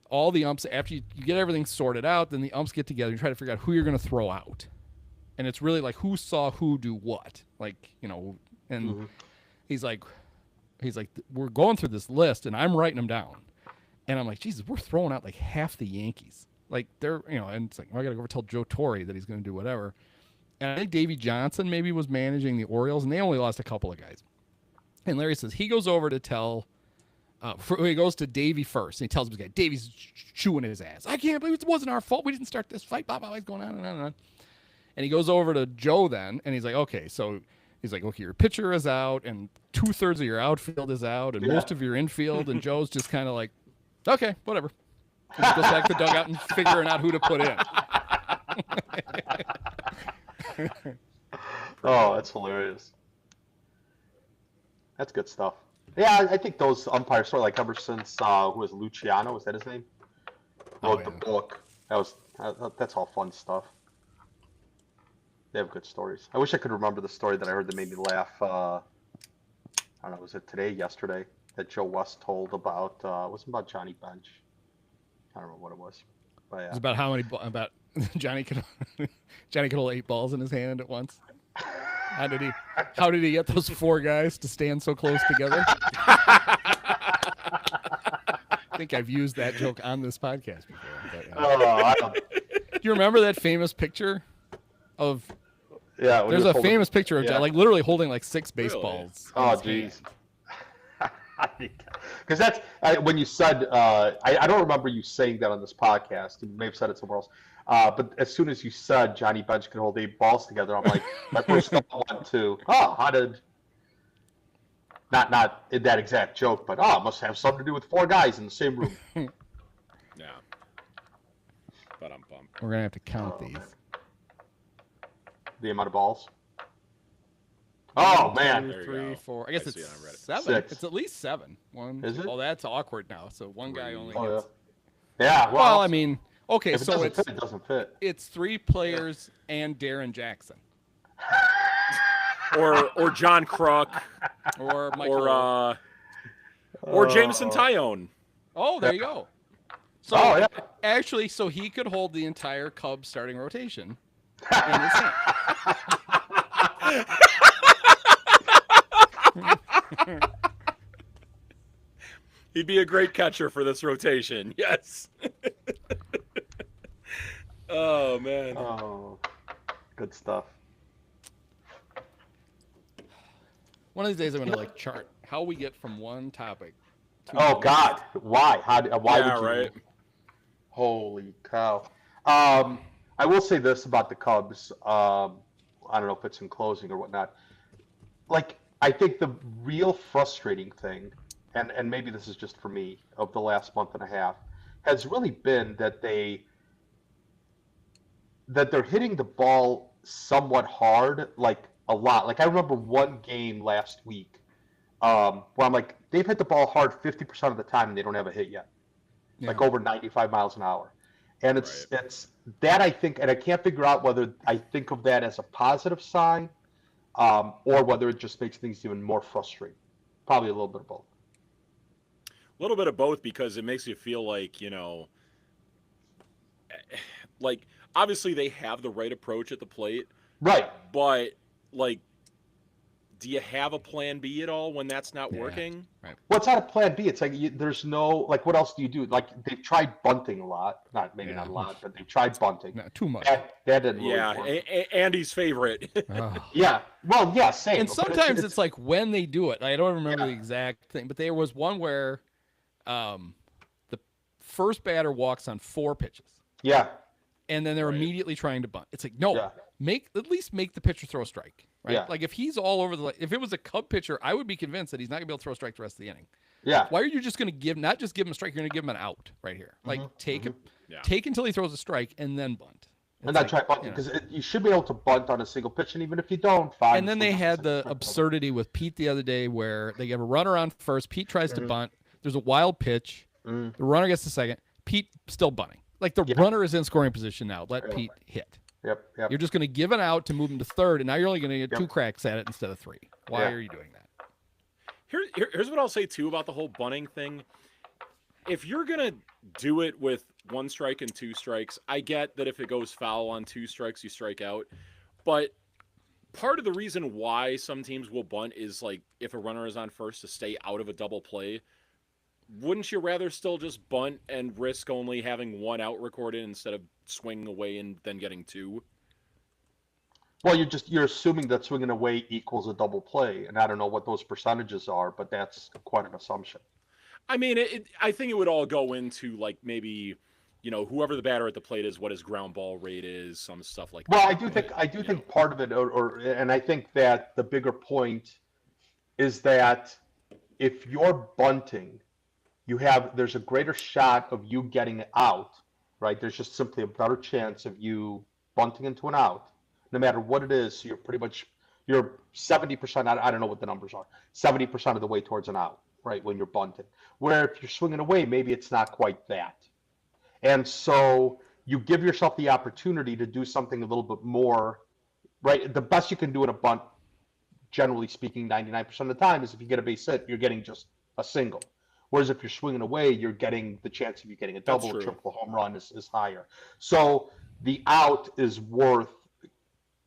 all the umps, after you get everything sorted out, then the umps get together and try to figure out who you're going to throw out. And it's really like who saw who do what. Like, and he's like, we're going through this list, and I'm writing them down. And I'm like, Jesus, we're throwing out like half the Yankees. Like, they're, and it's like, I got to go tell Joe Torre that he's going to do whatever. And I think Davey Johnson maybe was managing the Orioles, and they only lost a couple of guys. And Larry says he goes over to tell, he goes to Davey first, and he tells him, Davey's chewing his ass. I can't believe it wasn't our fault. We didn't start this fight. Blah, blah, blah. It's going on and on and on. And he goes over to Joe then, and he's like, okay, so he's like, okay, your pitcher is out, and 2/3 of your outfield is out, and most of your infield, and Joe's just kind of like, okay, whatever. He just goes back to the dugout and figuring out who to put in. Oh, that's hilarious. That's good stuff. Yeah, I think those umpires sort of like ever since who was Luciano, is that his name? Wrote the book. That's all fun stuff. They have good stories. I wish I could remember the story that I heard that made me laugh. I don't know, was it today, yesterday, that Joe West told about? It wasn't about Johnny Bench. I don't know what it was. But yeah. It's about how many about Johnny could hold 8 balls in his hand at once. How did he get those 4 guys to stand so close together? I think I've used that joke on this podcast before. But, do you remember that famous picture of? Yeah, there's a famous picture of John, like literally holding like 6 Really? baseballs. Oh, jeez. Because that's when you said I don't remember you saying that on this podcast. You may have said it somewhere else. But as soon as you said Johnny Bench could hold 8 balls together, I'm like, my first thought went to, how did not in that exact joke, but it must have something to do with 4 guys in the same room. Yeah. But I'm bummed. We're gonna have to count these. The amount of balls. Oh man. There you 3, go. 4. I guess I see it's it on Reddit. 7. 6. It's at least 7. One. Is it? Well, that's awkward now. So one guy only Oh, gets. yeah. Yeah. Well, I mean, okay, if it so doesn't it's fit, it doesn't fit. it's 3 players and Darren Jackson Or John Kruk or Michael. or Jameson Tyone. Oh, there you go. So yeah. actually, so he could hold the entire Cubs starting rotation in his hand. He'd be a great catcher for this rotation. Yes. Oh man. Oh, good stuff. One of these days, I'm gonna like chart how we get from one topic to Oh another. God, why? Why Yeah, would you? right. Holy cow! I will say this about the Cubs. I don't know if it's in closing or whatnot. Like, I think the real frustrating thing, and maybe this is just for me, of the last month and a half, has really been that they that they're hitting the ball somewhat hard, like a lot. Like I remember one game last week where I'm like, they've hit the ball hard 50% of the time and they don't have a hit yet. Like over 95 miles an hour. And it's that I think, and I can't figure out whether I think of that as a positive sign or whether it just makes things even more frustrating. Probably a little bit of both. A little bit of both, because it makes you feel like, like obviously they have the right approach at the plate. Right. But like, do you have a plan B at all when that's not working? Right. Well, it's not a plan B. It's like there's no, like, what else do you do? Like, they've tried bunting a lot. Not a lot, but they've tried bunting. Not too much. That didn't really work. Andy's favorite. Yeah. Well, yeah, same. And But sometimes it's like when they do it. I don't remember the exact thing, but there was one where the first batter walks on 4 pitches. Yeah. And then they're immediately trying to bunt. It's like, no, at least make the pitcher throw a strike. Right? Yeah. Like if he's all over if it was a Cub pitcher, I would be convinced that he's not gonna be able to throw a strike the rest of the inning. Yeah. Why are you just gonna not just give him a strike, you're gonna give him an out right here. Like take until he throws a strike and then bunt. And not try bunting, because you should be able to bunt on a single pitch, and even if you don't, fine. And then they had the absurdity with Pete the other day where they have a runner on first, Pete tries to bunt, there's a wild pitch, the runner gets the second, Pete still bunting. Like the runner is in scoring position now. Let Pete hit. Yep. You're just going to give an out to move him to third, and now you're only going to get 2 cracks at it instead of 3. Why are you doing that? Here's what I'll say too about the whole bunting thing. If you're gonna do it with 1 strike and 2 strikes, I get that if it goes foul on 2 strikes, you strike out. But part of the reason why some teams will bunt is like if a runner is on first to stay out of a double play. Wouldn't you rather still just bunt and risk only having 1 out recorded instead of swinging away and then getting 2? Well, you're assuming that swinging away equals a double play, and I don't know what those percentages are, but that's quite an assumption. I mean, I think it would all go into like maybe, whoever the batter at the plate is, what his ground ball rate is, some stuff like that. Well, I do think part of it, and I think that the bigger point is that if you're bunting, there's a greater shot of you getting out, right? There's just simply a better chance of you bunting into an out, no matter what it is. So you're 70%, I don't know what the numbers are, 70% of the way towards an out, right? When you're bunting. Where if you're swinging away, maybe it's not quite that. And so you give yourself the opportunity to do something a little bit more, right? The best you can do in a bunt, generally speaking, 99% of the time, is if you get a base hit, you're getting just a single. Whereas if you're swinging away, you're getting the chance of you getting a double, a triple, home run is higher. So the out is worth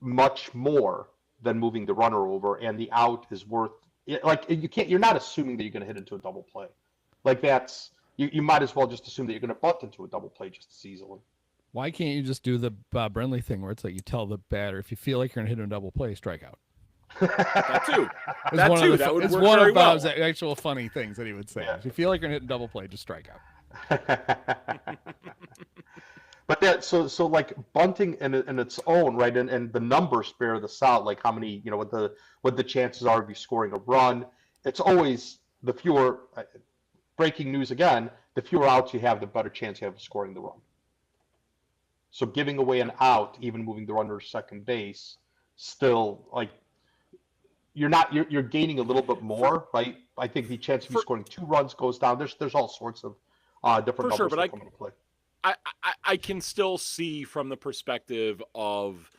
much more than moving the runner over, and the out is worth you're not assuming that you're going to hit into a double play. Like that's you might as well just assume that you're going to bunt into a double play just as easily. Why can't you just do the Bob Brenly thing where it's like you tell the batter if you feel like you're going to hit a double play, strike out? That too. That would work one very of Bob's well. actual funny things that he would say. If you feel like you're hitting double play, just strike out. But that so like bunting in its own right, and the numbers bear this out. Like how many, what the chances are of you scoring a run. It's always the fewer. Breaking news again: the fewer outs you have, the better chance you have of scoring the run. So giving away an out, even moving the runner to second base, still like you're gaining a little bit more, right? I think the chance of you scoring 2 runs goes down. There's all sorts of different numbers that come into play. I can still see from the perspective of,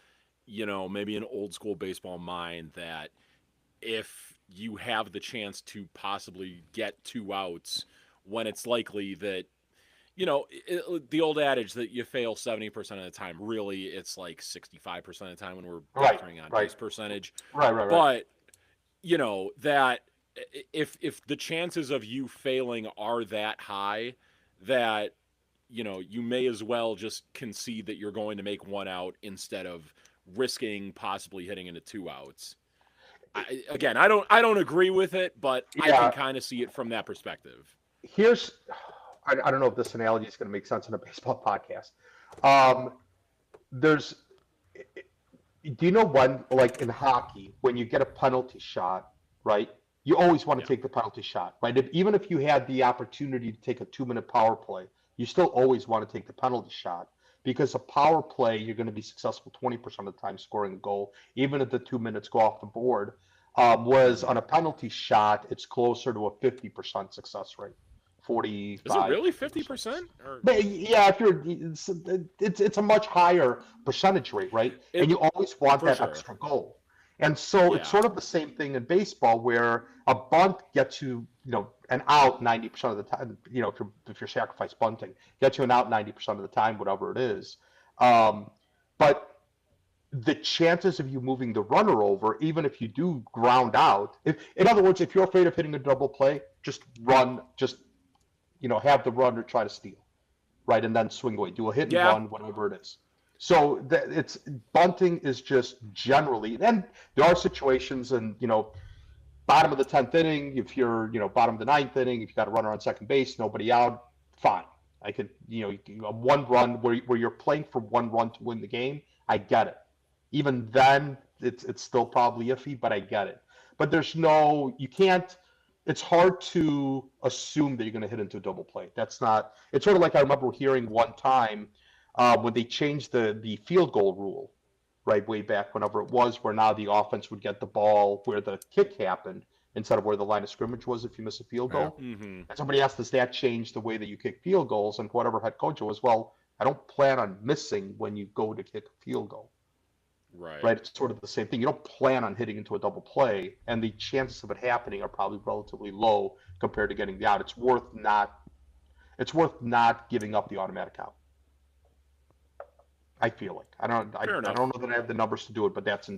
maybe an old school baseball mind that if you have the chance to possibly get 2 outs when it's likely that, the old adage that you fail 70% of the time, really it's like 65% of the time when we're factoring on base percentage. Right. But, that if the chances of you failing are that high, that you may as well just concede that you're going to make 1 out instead of risking possibly hitting into 2 outs. I don't agree with it, but I can kind of see it from that perspective. I don't know if this analogy is going to make sense in a baseball podcast. Do you know when, like in hockey, when you get a penalty shot, right? You always want to take the penalty shot, right? Even if you had the opportunity to take a 2-minute power play, you still always want to take the penalty shot because a power play, you're going to be successful 20% of the time scoring a goal, even if the 2 minutes go off the board. Whereas on a penalty shot, it's closer to a 50% success rate. 45. Is it really 50%? But yeah, if you're, it's a much higher percentage rate, right? And you always want that extra goal. And so it's sort of the same thing in baseball, where a bunt gets you, an out 90% of the time. If you're sacrifice bunting, gets you an out 90% of the time, whatever it is. But the chances of you moving the runner over, even if you do ground out, in other words, if you're afraid of hitting a double play, just run, have the runner try to steal, right, and then swing away, do a hit and run, whatever it is. So it's bunting is just generally, and there are situations, and bottom of the 10th inning, if you're bottom of the 9th inning, if you got a runner on second base, nobody out, fine. I could one run where you're playing for one run to win the game. I get it. Even then, it's still probably iffy, but I get it. But you can't. It's hard to assume that you're going to hit into a double play. That's not. It's sort of like I remember hearing one time when they changed the field goal rule, right, way back whenever it was, where now the offense would get the ball where the kick happened instead of where the line of scrimmage was if you miss a field goal. And somebody asked, does that change the way that you kick field goals? And whatever head coach it was, well, I don't plan on missing when you go to kick a field goal. Right. It's sort of the same thing. You don't plan on hitting into a double play, and the chances of it happening are probably relatively low compared to getting the out. It's worth not giving up the automatic out. I feel like I don't know that I have the numbers to do it, but that's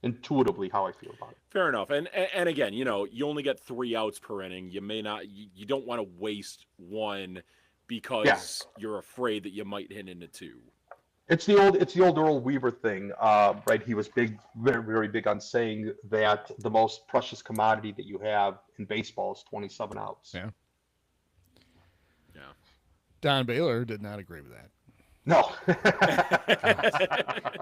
intuitively how I feel about it. Fair enough. And again, you only get 3 outs per inning. You may not. You don't want to waste one because you're afraid that you might hit into 2. It's the old Earl Weaver thing, right? He was very, very big on saying that the most precious commodity that you have in baseball is 27 outs. Yeah. Don Baylor did not agree with that. No.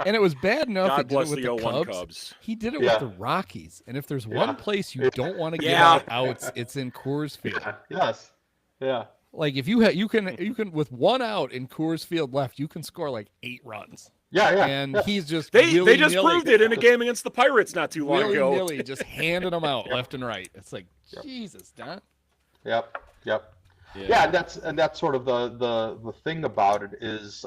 And it was bad enough God he did it bless with the the 01 Cubs. He did it with the Rockies. And if there's one place you don't want to give outs, it's in Coors Field. Yes. Yeah. Like if you can with 1 out in Coors Field left, you can score like 8 runs. Yeah. And he's just they just proved it in a game against the Pirates not too long ago. Willy-nilly just handing them out left and right. It's like Jesus, Don. Yep. Yeah, and that's sort of the thing about it is,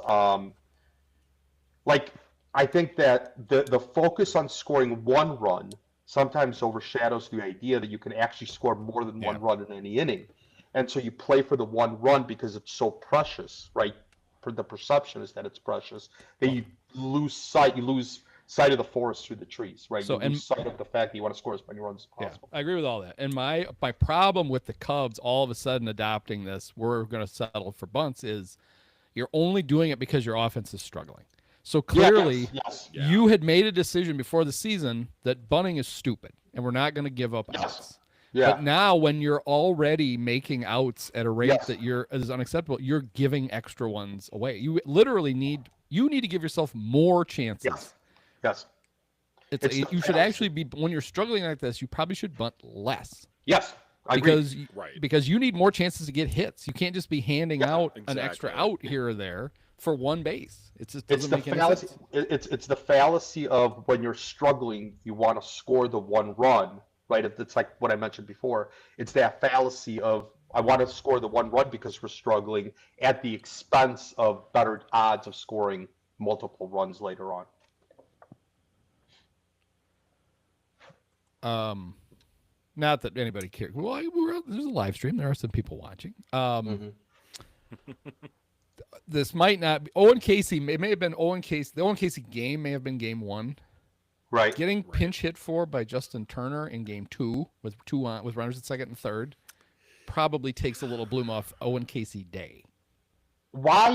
like I think that the focus on scoring 1 run sometimes overshadows the idea that you can actually score more than 1 run in any inning. And so you play for the 1 run because it's so precious, right? For the perception is that it's precious, that you lose sight of the forest through the trees, right? So, you lose sight of the fact that you want to score as many runs as possible. I agree with all that. And my problem with the Cubs all of a sudden adopting this, we're going to settle for bunts, is you're only doing it because your offense is struggling. So clearly you had made a decision before the season that bunting is stupid and we're not going to give up outs. Yeah. But now when you're already making outs at a rate that is unacceptable, you're giving extra ones away. You literally need to give yourself more chances. Yes. You should actually be, when you're struggling like this, you probably should bunt less. Yes. Because you need more chances to get hits. You can't just be handing out an extra out here or there for 1 base. It just doesn't make any sense. It's the fallacy of when you're struggling, you want to score the 1 run. Right, it's like what I mentioned before. It's that fallacy of I want to score the 1 run because we're struggling at the expense of better odds of scoring multiple runs later on. Not that anybody cares. Well, there's a live stream. There are some people watching. This might not be Owen Casey. It may have been Owen Casey. The Owen Casey game may have been game 1. Right. Getting pinch hit for by Justin Turner in game 2 with runners at second and third probably takes a little bloom off Owen Casey day. Why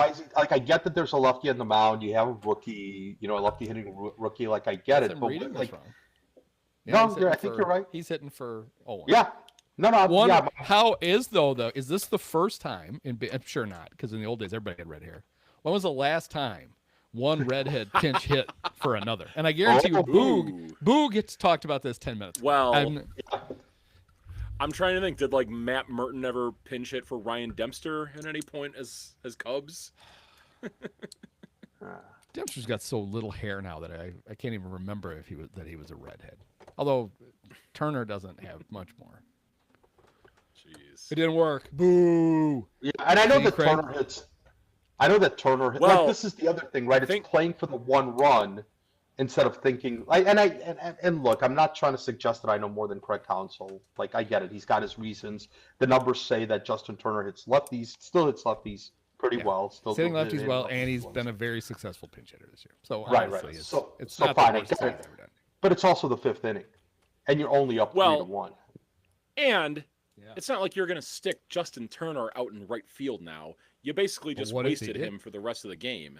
is it like I get that there's a lefty on the mound, you have a rookie, a lefty hitting rookie, like I get it, but like wrong. I think you're right. He's hitting for Owen. Yeah. No. How is is this the first time I'm sure not, because in the old days everybody had red hair. When was the last time one redhead pinch hit for another? And I guarantee you, Boog gets talked about this 10 minutes. Well, I'm trying to think. Did Matt Merton ever pinch hit for Ryan Dempster at any point as Cubs? Dempster's got so little hair now that I can't even remember if he was a redhead. Although Turner doesn't have much more. Jeez. It didn't work. Boo. Yeah, and I know See, that Craig? Turner hits. I know that Turner hits. Well, Like this is the other thing, right? It's think- playing for the one run instead of thinking. And look, I'm not trying to suggest that I know more than Craig Counsell. Like I get it. He's got his reasons. The numbers say that Justin Turner hits lefties, still hits lefties pretty Yeah. well. Still Hitting doing lefties it well, lefties and he's well. been a very successful pinch hitter this year. So Right, honestly, right. it's, So- it's so not fine, the I worst get thing it. he's ever done. But it's also the fifth inning, and you're only up 3-1. And Yeah. it's not like you're going to stick Justin Turner out in right field now. You basically But just what if he wasted did? him for the rest of the game.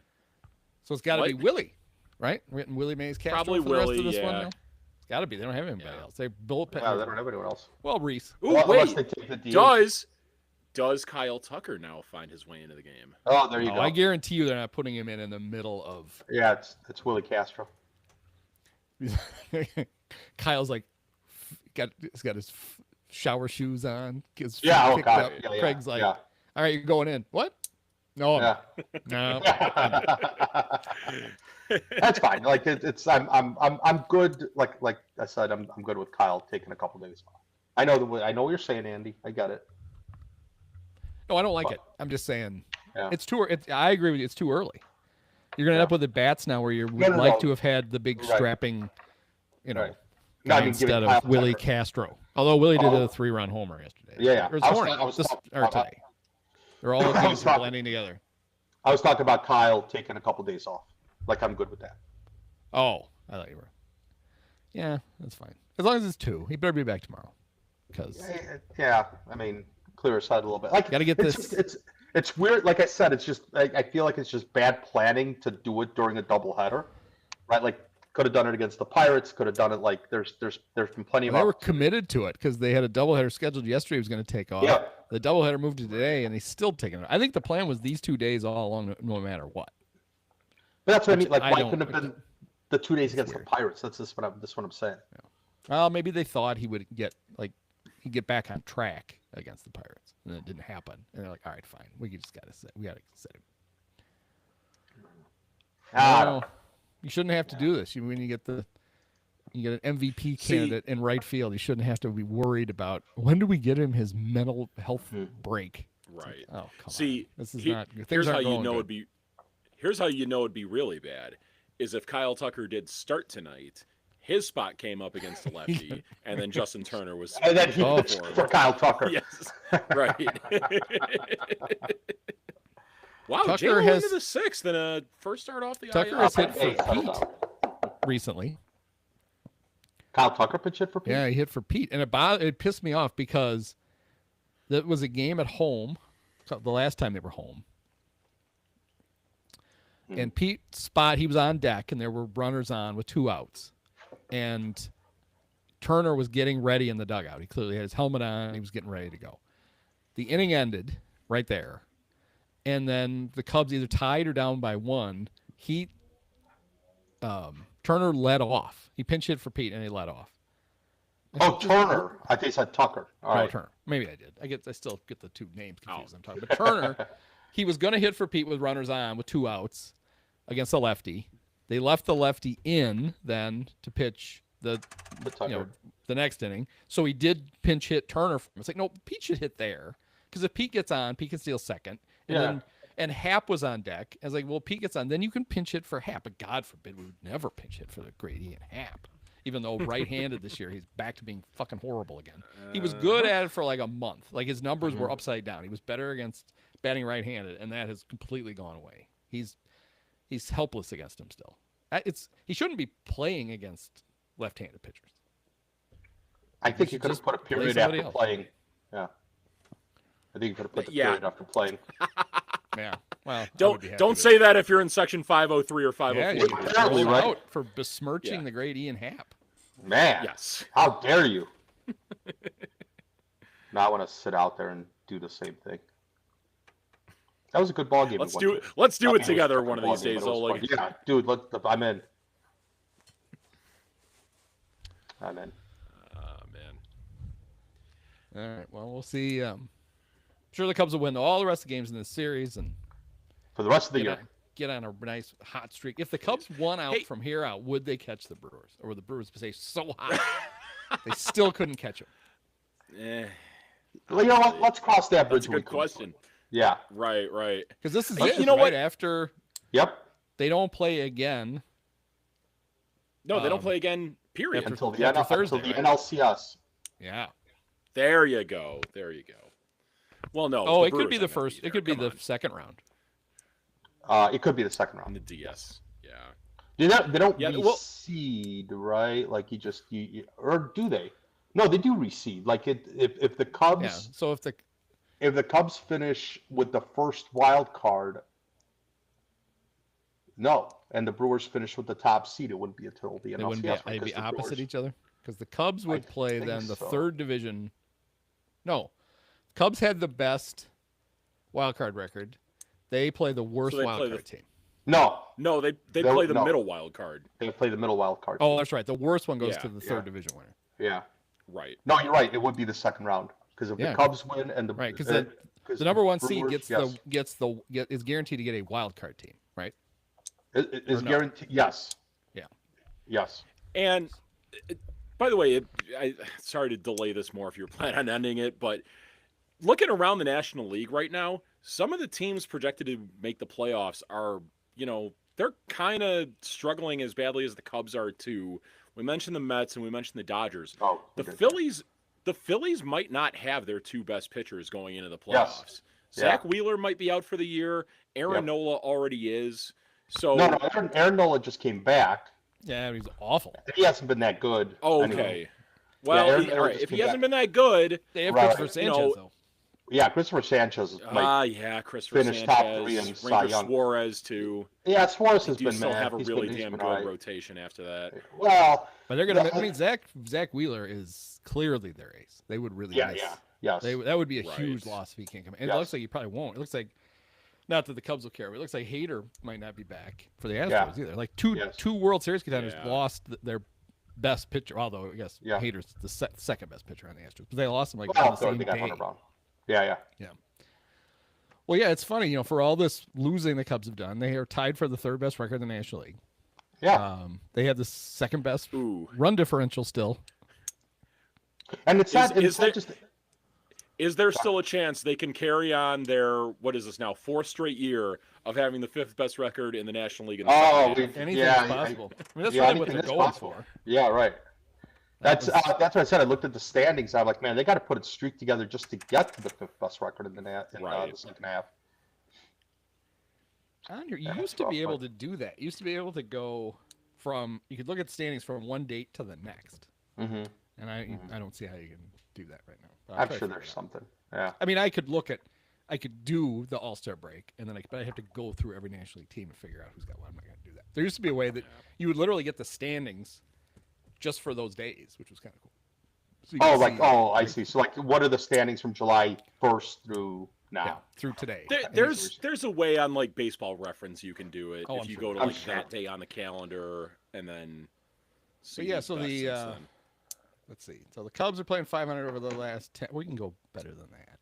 So it's got to be What? Willie, right? Written Willie Mays Castro Probably for the rest of Willie, this one yeah. now. It's got to be. They don't have anybody Yeah. else. They bullpen. Yeah, they don't have anyone else. Well, Reese. Ooh, Well, unless wait. they take the DH. Does Kyle Tucker now find his way into the game? Oh, there you Oh, go. I guarantee you they're not putting him in the middle of. Yeah, it's Willie Castro. Kyle's like, he's got his shower shoes on. Gets Yeah, oh picked god. up. Yeah, yeah, Craig's like, yeah. all right, you're going in. What? No, I'm Yeah. not. No. That's fine. Like I'm good. Like I said, I'm good with Kyle taking a couple days off. I know what you're saying, Andy. I get it. No, I don't like But- it. I'm just saying Yeah. it's too. I agree with you. It's too early. You're gonna end Yeah. up with the bats now, where you would No, like no. to have had the big Right. strapping, Right. guy I mean, instead giving of Kyle Willie Tucker- Castro. Although Willie did Oh. a 3-run homer yesterday. Yeah, yeah. Or this I was- morning. I was This- talking or about- today. They're all I was talking- blending together. I was talking about Kyle taking a couple days off. Like I'm good with that. Oh, I thought you were. Yeah, that's fine. As long as it's 2, he better be back tomorrow. Because Yeah, I mean, clear his head a little bit. Like Gotta get it's this- just- it's weird. Like I said, it's just I feel like it's just bad planning to do it during a doubleheader, right? Like could have done it against the Pirates. Could have done it like there's been plenty of. they were opportunities. committed to it because they had a doubleheader scheduled yesterday. He was going to take off. Yeah. The doubleheader moved to today, and he's still taking it. I think the plan was these 2 days all along, no matter what. But that's what I Which mean. Like I why don't- couldn't have been the 2 days against the weird. Pirates? That's just what I'm saying. Well, maybe they thought he would he'd get back on track against the Pirates, and it didn't happen. And they're like, all right, fine, we gotta set him. Ah, No, you shouldn't have to do this. When you get an MVP candidate in right field, you shouldn't have to be worried about when do we get him his mental health break. Right. Oh, come See, on. This is he- not. Things here's how aren't you going know good. it'd be. Here's how you know it'd be really bad, is if Kyle Tucker did start tonight, his spot came up against the lefty, and then Justin Turner was. and then he Oh, pitched for Kyle Tucker. Yes, right. Wow, Tucker J-Lo has- into the 6th and a first start off the Tucker IL. has hit for Hey, settle Pete down. recently. Kyle Tucker pitched it for Pete. Yeah, he hit for Pete, and it pissed me off because that was a game at home, the last time they were home. And Pete's spot, he was on deck, and there were runners on with 2 outs, and Turner was getting ready in the dugout. He clearly had his helmet on, and he was getting ready to go. The inning ended right there, and then the Cubs either tied or down by 1. Turner led off. He pinch hit for Pete, and he led off. Oh, Turner. I think he said Tucker. All No, right. Turner. Maybe I did. I still get the 2 names confused. I'm talking, but Turner, he was going to hit for Pete with runners on with 2 outs against the lefty. They left the lefty in then to pitch the Tucker. the next inning. So he did pinch hit Turner. It's like, no, Pete should hit there because if Pete gets on, Pete can steal second. And then Hap was on deck. I was like, well, Pete gets on, then you can pinch hit for Hap. But God forbid we would never pinch hit for the great Ian Hap. Even though right-handed this year, he's back to being fucking horrible again. He was good at it for like a month. Like his numbers were upside down. He was better against batting right-handed, and that has completely gone away. He's helpless against him still. He shouldn't be playing against left-handed pitchers. I think you should could have just put a play period somebody after else. playing. Yeah. I think you could have put the Yeah. period after playing. Yeah. Well, I would be Don't happy don't with say that if you're in section 503 or it. Yeah, 504. you Apparently, throw him right? out for besmirching Yeah. the great Ian Happ. Man, Yes. how dare you? Now I want to sit out there and do the same thing. That was a good ball game. Let's we do went it. to. Let's do That it was a together fucking one of ball these game, days. but it was Oleg. fun. Yeah, dude, I'm in. I'm in. Oh man. All right. Well, we'll see. I'm sure the Cubs will win all the rest of the games in this series, and for the rest of the get year. on, get on a nice hot streak. If the Cubs won out Hey. from here out, would they catch the Brewers, or would the Brewers stay so hot they still couldn't catch them? Eh, Well, you know what? Let's cross that bridge. that's a when we good come to it. question. Yeah. Right, right. Because this is You it, know right what? after Yep. they don't play again. No, they don't Um, play again. Period. after- Until the, after until Thursday, the right? NLCS. Yeah. There you go. There you go. Well, no. Oh, the it could be Brewers the aren't gonna first. there. It could be Come the on. second round. It could be the second in round. the DS. Yeah. They don't Yeah, well- reseed, right? Like or do they? No, they do reseed. Like if the Cubs Yeah. So if the Cubs finish with the first wild card, no, and the Brewers finish with the top seed, it wouldn't be until the they NLCS. wouldn't be, right? they'd be 'Cause the opposite Brewers- each other, because the Cubs would play think then the so. third division. No, Cubs had the best wild card record. They play the worst they wild play card the- team. No, they No, play the no. middle wild card. They play the middle wild card. Oh, that's right. The worst one goes Yeah, to the yeah. third division winner. Yeah. Right. No, you're right. It would be the second round because if Yeah. the Cubs win and the Right, 'cause 'cause The number one seed Brewers- is guaranteed to get a wild card team, right? is or no? guaranteed. Yes. Yeah. Yes. And by the way, sorry to delay this more if you're planning on ending it, but looking around the National League right now, some of the teams projected to make the playoffs are, they're kind of struggling as badly as the Cubs are too. We mentioned the Mets and we mentioned the Dodgers. Oh, The okay. Phillies might not have their two best pitchers going into the Yes. playoffs. Yeah. Zach Wheeler might be out for the year. Aaron Yep. Nola already is. So No, Aaron Nola just came back. Yeah, he's awful. He hasn't been that good. okay. anyway. Well, Aaron all Nola right. just If he came hasn't back. been that good, They have Right. Christopher You Sanchez know, though. Yeah, Christopher Sanchez might. yeah, Christopher finish Sanchez, top three in Cy Ranger Young. Suarez too. Yeah, Suarez They has do been still mad. have a He's really been- he's damn been good all right. rotation after that. Well, But they're gonna. Yeah, I mean, Zach Wheeler is clearly their ace. They would really yeah, miss. yes. That would be a Right. huge loss if he can't come in. It Yes. looks like he probably won't. It looks like, not that the Cubs will care, but it looks like Hader might not be back for the Astros Yeah. either. Like two Yes. World Series contenders Yeah. lost their best pitcher. Although I guess Yeah. Hader's the second best pitcher on the Astros, but they lost him like Well, on the same they got day. Hunter Brown. Yeah. Well, yeah, it's funny, for all this losing the Cubs have done, they are tied for the third best record in the National League. Yeah. They have the second best Ooh. run differential still. And it's not, is it's not there- just. Is there still a chance they can carry on their, what is this now, fourth straight year of having the fifth best record in the National League? In the Oh, second half? Anything's yeah, possible. I mean, that's yeah, really what anything they're is going possible. for. Yeah, right. That's was- that's what I said. I looked at the standings. I'm like, man, they got to put a streak together just to get to the fifth best record in the Right. the second half. Andrew, you That's used to rough, be able but- to do that. You used to be able to go from, you could look at standings from one date to the next. Mm-hmm. And I don't see how you can do that right now. But I'll I'm try to sure figure there's it out. something. Yeah. I mean, I could do the All-Star break, and then but I have to go through every National League team and figure out who's got what. I'm not going to do that. There used to be a way that you would literally get the standings just for those days, which was kind of cool. So you Oh, could see, I see. So, like, what are the standings from July 1st through now? yeah, through today. There's a way on like Baseball Reference you can do it Oh, if I'm you sure. go to I'm like sure. that day on the calendar and then. See yeah, who's so best the, since then. Let's see. So the Cubs are playing 500 over the last 10. We can go better than that.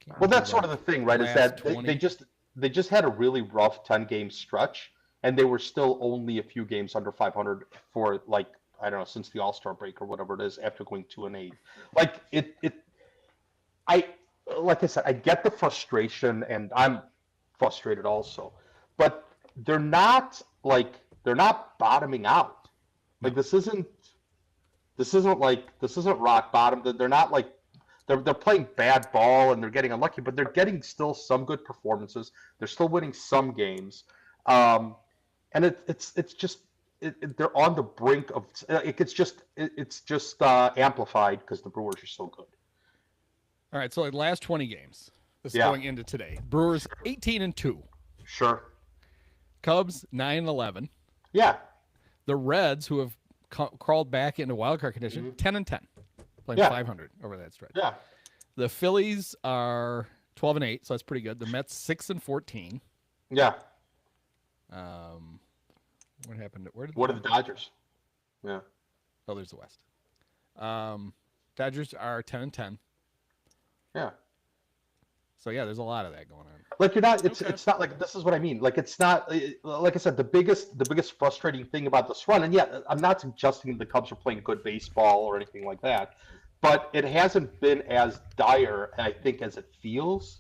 Can't Well, that's remember sort of the thing, right? Is last that 20. they just had a really rough 10-game stretch, and they were still only a few games under 500 for, like, I don't know, since the All-Star break or whatever it is, after going 2-8. Like like I said, I get the frustration, and I'm frustrated also, but they're not bottoming out. Like this isn't rock bottom. They're not like they're playing bad ball and they're getting unlucky, but they're getting still some good performances. They're still winning some games, and it's just they're on the brink of it's just amplified because the Brewers are so good. All right, so like last 20 games. This is Yeah. going into today. Brewers 18-2. Sure. Cubs 9-11. Yeah. The Reds, who have crawled back into wild card condition, 10-10, playing Yeah. 500 over that stretch. Yeah. The Phillies are 12-8, so that's pretty good. The Mets 6-14. Yeah. What happened? What are the Dodgers? Yeah. Oh, there's the West. Dodgers are 10-10. Yeah. So yeah, there's a lot of that going on. Like you're not. Okay. It's not like this is what I mean. Like it's not. Like I said, the biggest frustrating thing about this run, and yeah, I'm not suggesting the Cubs are playing good baseball or anything like that, but it hasn't been as dire, I think, as it feels.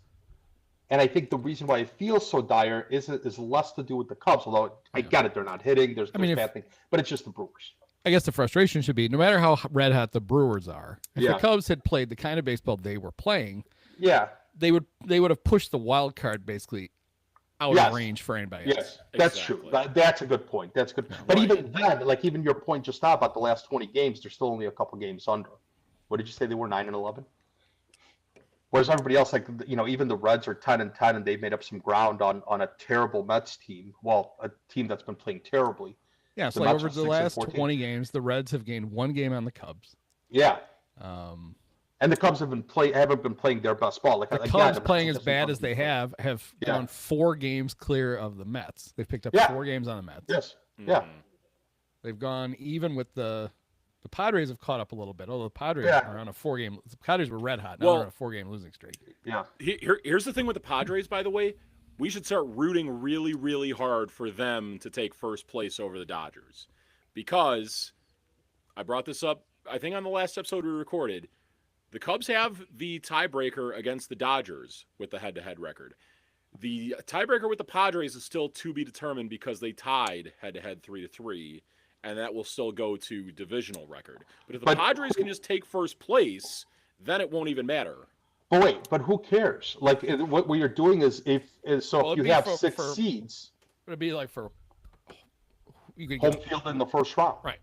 And I think the reason why it feels so dire is less to do with the Cubs. Although I get it, they're not hitting. There's bad things, but it's just the Brewers. I guess the frustration should be no matter how red hot the Brewers are, if Yeah. the Cubs had played the kind of baseball they were playing, Yeah. they would have pushed the wild card basically out Yes. of range for anybody Yes, else. that's Exactly. true. That's a good point. That's good. But Right. even then, like even your point just now about the last 20 games, they're still only a couple games under. What did you say they were 9-11? Whereas everybody else, like even the Reds are 10-10, and they've made up some ground on a terrible Mets team. Well, a team that's been playing terribly. Yeah, so The like Mets over are the 6 and last 14. 20 games, the Reds have gained 1 game on the Cubs. Yeah, Um, and the Cubs haven't been playing their best ball. Like the again, Cubs the Mets playing are as just bad as fucking they good. have Yeah. gone 4 games clear of the Mets. They've picked up Yeah. 4 games on the Mets. Yes. Yeah. Mhm. They've gone even with the Padres have caught up a little bit. Although the Padres Yeah. are on a 4-game. The Padres were red hot. Now Well- they're on a 4-game losing streak. Yeah. Here's the thing with the Padres, by the way. We should start rooting really, really hard for them to take first place over the Dodgers. Because I brought this up, I think, on the last episode we recorded. The Cubs have the tiebreaker against the Dodgers with the head-to-head record. The tiebreaker with the Padres is still to be determined because they tied head-to-head 3-3, and that will still go to divisional record. But if the But- Padres can just take first place, then it won't even matter. But who cares? Like what you're doing is if Well, if it'd you be have for- 6 for- seeds, It'd be like for you could home get, field in the first round. right,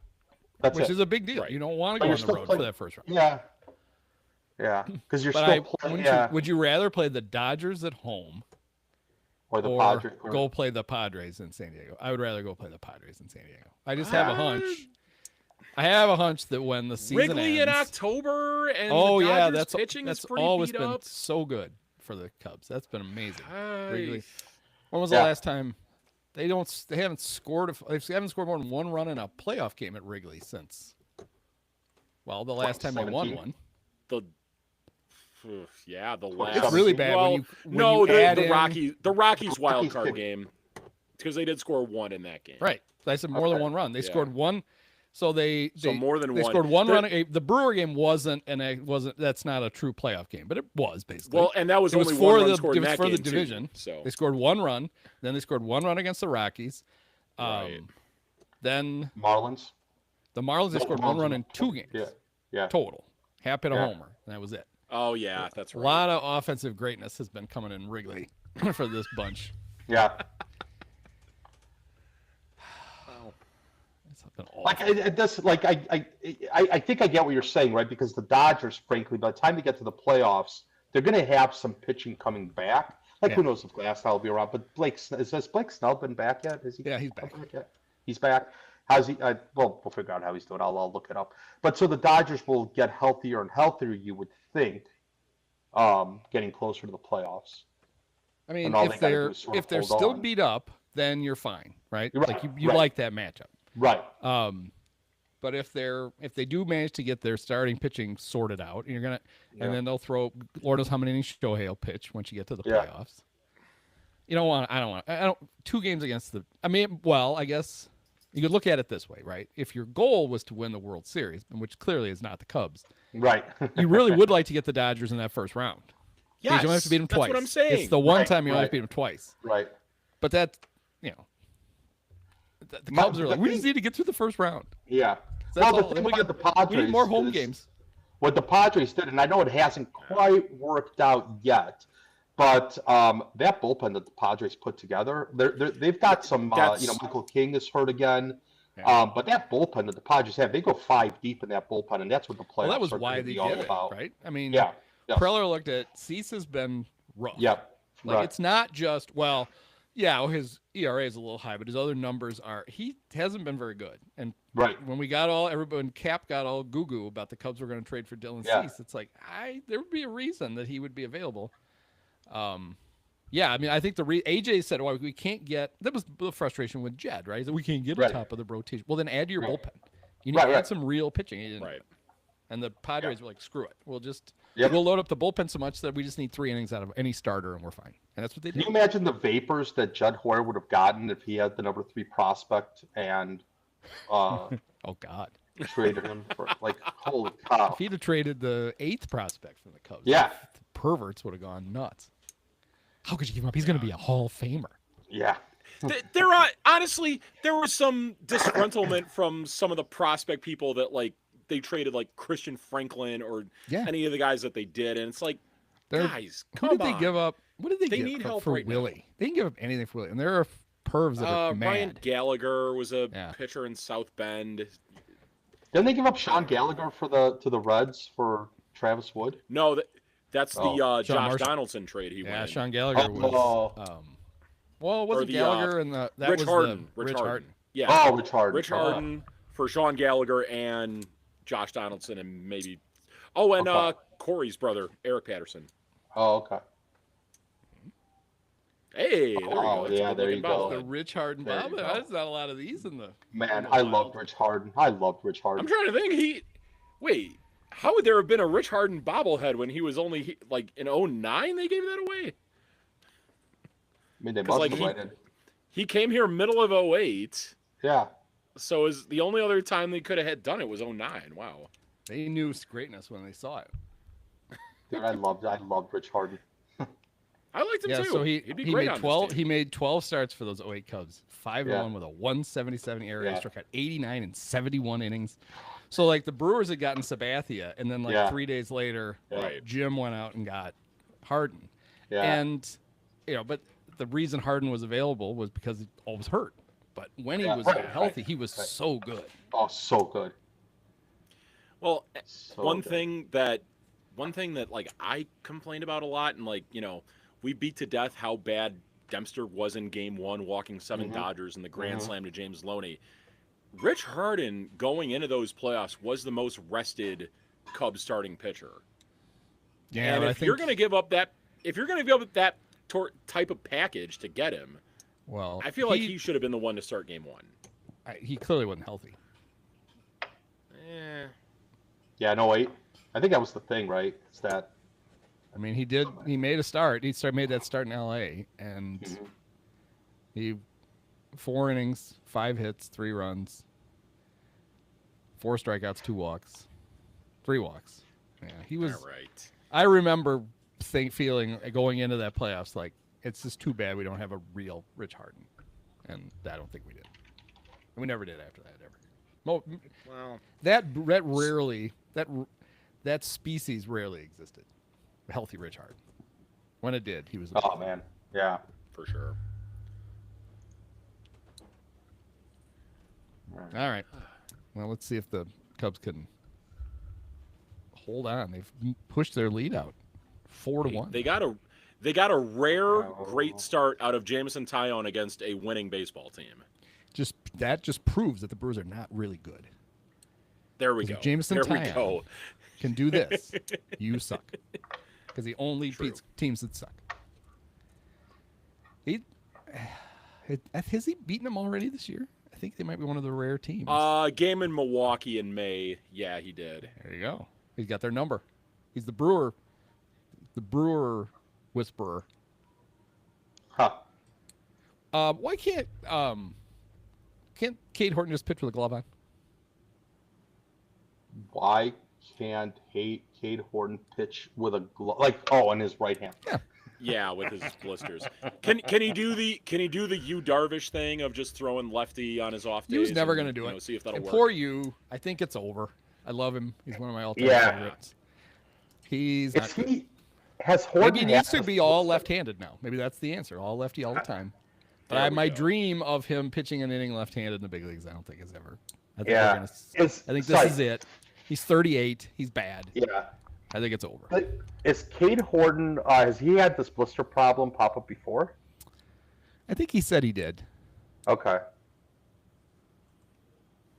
That's which it. is a big deal. Right. You don't want to But go you're on the still road playing- for that first round. Yeah. Yeah, because you're But still playing. wouldn't Yeah. would you rather play the Dodgers at home Or the or Padres. Or, go play the Padres in San Diego? I would rather go play the Padres in San Diego. I just have a hunch. I have a hunch that when the season Wrigley in ends, October and oh the yeah, Dodgers that's pitching that's is pretty always beat been up. so good for the Cubs. That's been amazing. Wrigley. Ay. When was the Yeah. last time they haven't scored they haven't scored more than 1 run in a playoff game at Wrigley since the last time they won 2017? one. The yeah, the It's last. It's really bad Well, when no, you add the in, Rockies wild Rockies card did. game because they did score 1 in that game. right. I said more than Okay. 1 run. They Yeah. scored 1. So they more than they one. scored 1 They're- run. The Brewer game wasn't, and it wasn't. That's not a true playoff game, but it was basically. Well, and that was it was only for one run the scored it in was that for game the too, division. so They scored 1 run. Then they scored 1 run against the Rockies. Right. Then Marlins. the Marlins they No, scored 1 Marlins run won. in 2 games Yeah. Yeah. total. Hap hit a Yeah. homer, and that was it. oh yeah, that's A right. lot of offensive greatness has been coming in Wrigley for this bunch. Yeah. It's been awful. Like it does. Like I think I get what you're saying, right? Because the Dodgers, frankly, by the time they get to the playoffs, they're going to have some pitching coming back. Like who Yeah. knows if Glasnow will be around? But has Blake Snell been back yet? Is he? Yeah, he's back. Yet? He's back. How's he? Well, we'll figure out how he's doing. I'll look it up. But so the Dodgers will get healthier and healthier, you would think, getting closer to the playoffs. I mean, and all they if gotta do they're is sort of hold still on. beat up, then you're fine, right? Right, Like you right. like that matchup. Right. But if they do manage to get their starting pitching sorted out, and Yeah. and then they'll throw Lord knows how many innings Shohei will pitch once you get to the Yeah. playoffs. I don't 2 games against the. I mean, well, I guess you could look at it this way, right? If your goal was to win the World Series, which clearly is not the Cubs, Right. you really would like to get the Dodgers in that first round. Yes, Because you only have to beat them that's twice. what I'm saying. It's the one Right, time you only have right. to beat them twice. right. But that, the My- Cubs are the like, we thing- just need to get through the first round. Yeah. That's Well, all. the Then thing we about get the Padres we need more home is- games. What the Padres did, and I know it hasn't quite worked out yet, but that bullpen that the Padres put together, they've got some. That's- Michael King is hurt again. Yeah. But that bullpen that the Padres have, they go 5 deep in that bullpen, and that's what the playoffs Well, that was are why going to they be all did it, about. right? I mean, Yeah. Yes. Preller looked at Cease has been rough. Yep. Like right. it's not just his ERA is a little high, but his other numbers are. He hasn't been very good. And Right. when when Cap got all goo goo about the Cubs were going to trade for Dylan Yeah. Cease, it's like there would be a reason that he would be available. Yeah, I mean, I think AJ said, "Well, we can't get." That was the frustration with Jed, right? That we can't get Right. on top of the rotation. Well, then add to your Right. bullpen. You need Right, to add right. some real pitching. He didn't. Right. And the Padres were like, "Screw it. We'll just Yep. We'll load up the bullpen so much that we just need 3 innings out of any starter and we're fine. And that's what they Can did. you imagine the vapors that Judd Hoyer would have gotten if he had the number 3 prospect and Oh God. traded him for like holy cow? If he'd have traded the 8th prospect from the Cubs, Yeah. the perverts would have gone nuts. How could you give him up? He's going to be a Hall of Famer. Yeah. There are honestly, there was some disgruntlement from some of the prospect people that like they traded like Christian Franklin or Yeah. any of the guys that they did, and it's like, They're- guys, Who come did they on. give up? What did they, They give need up help for right now. Willie? They didn't give up anything for Willie. And there are pervs that are Ryan mad. Gallagher was a Yeah. pitcher in South Bend. Didn't they give up Sean Gallagher to the Reds for Travis Wood? No, that's the Oh, Sean Josh Marshall. Donaldson trade he Yeah, won. Sean Gallagher was. Oh. Well, it wasn't the, Gallagher and that Rich was Harden. the Rich Harden. Yeah. Oh, Rich Harden. Rich Oh. Harden for Sean Gallagher and Josh Donaldson and maybe and Okay. Corey's brother, Eric Patterson. Oh, okay. Hey, there we Oh, go. That's a yeah, good there looking you go. The bobblehead. Rich Harden There you bobblehead. go. There's not a lot of these in the. Man, the I wild. loved Rich Harden. I loved Rich Harden. I'm trying to think. Wait, how would there have been a Rich Harden bobblehead when he was only like in 09? They gave that away. I mean, they 'Cause, must like, have he- went in. He came here middle of 08. Yeah. So is the only other time they could have had done it was 09. Wow. They knew greatness when they saw it. Dude, I loved Rich Harden. I liked him Yeah, too. so He'd he be great made on this 12. team. He made 12 starts for those 08 Cubs. 5-1 Yeah. with a 177 ERA. Yeah. Struck out 89 and 71 innings. So like the Brewers had gotten Sabathia, and then like Yeah. 3 days later, Yeah. Right. Jim went out and got Harden. Yeah. And but the reason Harden was available was because he always hurt. But when he Yeah, was right, healthy, right, he was right. so good. Oh, so good. Well, So one good. thing that like I complained about a lot, and like we beat to death how bad Dempster was in Game 1, walking 7 Mhm. Dodgers in the grand Mhm. slam to James Loney. Rich Harden going into those playoffs was the most rested Cubs starting pitcher. Yeah, and but if you're going to give up that type of package to get him, well, I feel like he should have been the one to start Game 1. he clearly wasn't healthy. Yeah, no, wait. I think that was the thing, right? It's that. I mean, he made a start. Made that start in LA, and Mhm. he 4 innings, 5 hits, 3 runs, 4 strikeouts, 2 walks, 3 walks. Yeah, he was. All right. I remember feeling going into that playoffs like it's just too bad we don't have a real Rich Harden, and I don't think we did. And we never did after that ever. Well, That species rarely existed. A healthy Rich Harden. When it did, he was. Oh man. Yeah. for sure. All right. Well, let's see if the Cubs can hold on. They've pushed their lead out 4-1. They got a rare great start out of Jameson Tyone against a winning baseball team. That just proves that the Brewers are not really good. There we Is it go. Jameson there we Taillon? go. Can do this. You suck. Because he only True. beats teams that suck. Has he beaten them already this year? I think they might be one of the rare teams. Game in Milwaukee in May. Yeah, he did. There you go. He's got their number. He's the Brewer whisperer. Huh. Why can't Cade Horton just pitch with a glove on? Why can't Cade Horton pitch with a glove? Like, oh, in his right hand. Yeah, with his blisters. Can he do the Yu Darvish thing of just throwing lefty on his off days? He was never and, going to do it. See if that'll and work. poor you. I think it's over. I love him. He's one of my all-time Yeah. favorites. He's not good. Has Horton? Maybe he needs to had be all left-handed now. Maybe that's the answer. All lefty all the time. But There we my go. dream of him pitching an inning left-handed in the big leagues, I don't think is ever. I think Yeah. we're gonna, Is, I think sorry, this is it. He's 38. He's bad. Yeah. I think it's over. But is Cade Horton? Has he had this blister problem pop up before? I think he said he did. Okay.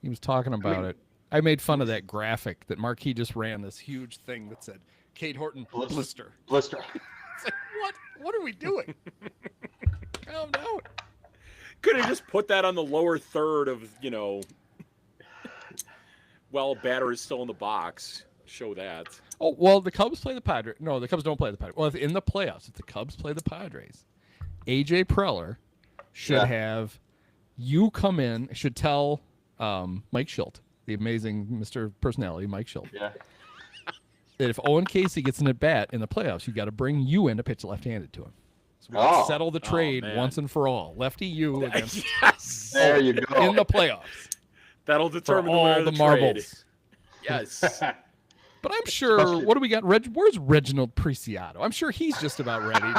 He was talking about mean- it. I made fun of that graphic that Marquis just ran, this huge thing that said Cade Horton blister. Blister. It's like, what? What are we doing? Calm down. Could have just put that on the lower third of while a batter is still in the box. show that. Oh, well, the Cubs play the Padres. No, the Cubs don't play the Padres. Well, in the playoffs, if the Cubs play the Padres, AJ Preller should have you come in, should tell Mike Schilt, the amazing Mr. Personality, Mike Schilt, that if Owen Casey gets an at-bat in the playoffs, you got to bring you in to pitch left-handed to him. So we can settle the trade once and for all. Lefty you against There you go. in the playoffs. That'll determine all the the trade. marbles. Yes. But I'm sure. What do we got? Where's Reginald Preciado? I'm sure he's just about ready.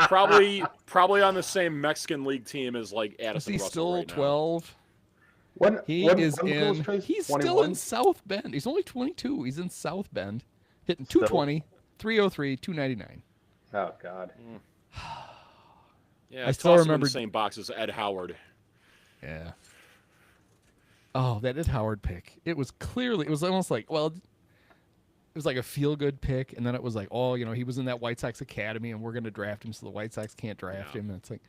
Probably on the same Mexican League team as like Is Addison he Russell still right now. 12? He's still in South Bend. He's only 22. He's in South Bend, hitting 220, 303, 299. Oh God. Yeah, I still toss him in remember the same box as Ed Howard. Yeah. Oh, that Ed Howard pick. It was almost like, well, it was like a feel-good pick, and then it was like, oh, he was in that White Sox academy, and we're going to draft him, so the White Sox can't draft him. And it's like,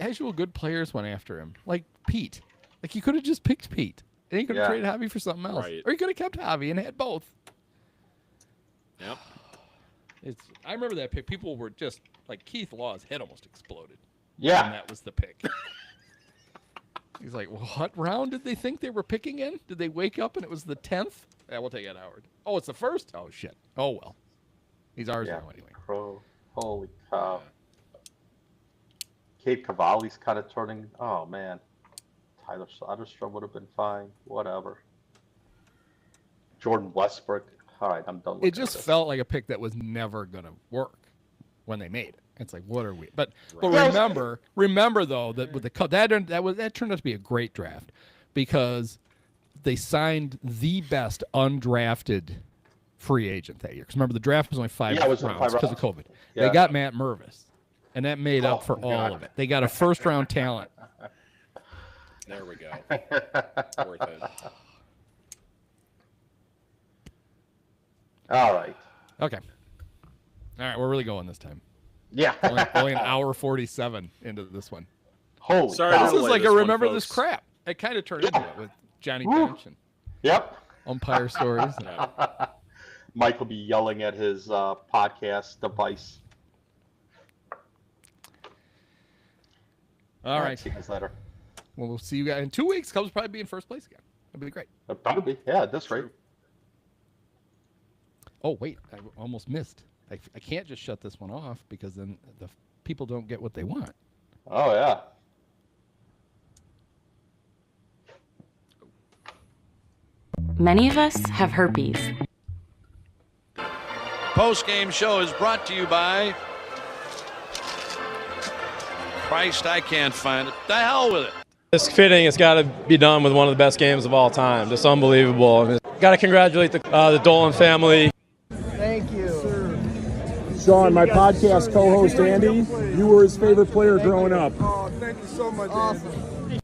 actual good players went after him, like Pete. Like, you could have just picked Pete, and you could have traded Javi for something else, Right. or you could have kept Javi and had both. Yep. I remember that pick. People were just like, Keith Law's head almost exploded. Yeah. And that was the pick. He's like, what round did they think they were picking in? Did they wake up and it was the 10th? Yeah, we'll take Ed Howard. Oh, it's the first? Oh, shit. Oh, well. He's ours now anyway. Holy cow. Kate Cavalli's kind of turning. Oh, man. Tyler Soderstrom would have been fine. Whatever. Jordan Westbrook. All right, I'm done with It just felt like a pick that was never going to work when they made it. It's like, what are we? But remember though that with the Cubs, that turned out to be a great draft because they signed the best undrafted free agent that year. Because remember, the draft was only 5 rounds because of COVID. Yeah. They got Matt Mervis, and that made up for all of it. They got a first-round talent. There we go. Worth it. All right. Okay. All right, we're really going this time. Yeah. Only an hour 47 into this one. Holy Sorry, cow. This is like a one, remember this folks. crap. It kind of turned into it with Johnny Bench and Yep. umpire stories. Mike will be yelling at his podcast device. All right. See you guys later. Well, we'll see you guys in 2 weeks. Cubs will probably be in first place again. That'd be great. It better be. Yeah, at this rate. Oh, wait. I almost missed. I can't just shut this one off because then the people don't get what they want. Oh, yeah. Many of us have herpes. Post-game show is brought to you by Christ, I can't find it. The hell with it. It's fitting. It's got to be done with one of the best games of all time. Just unbelievable. Got to congratulate the Dolan family. Thank you. Sean, my podcast co-host Andy, you were his favorite player growing up. Oh, thank you so much, Awesome.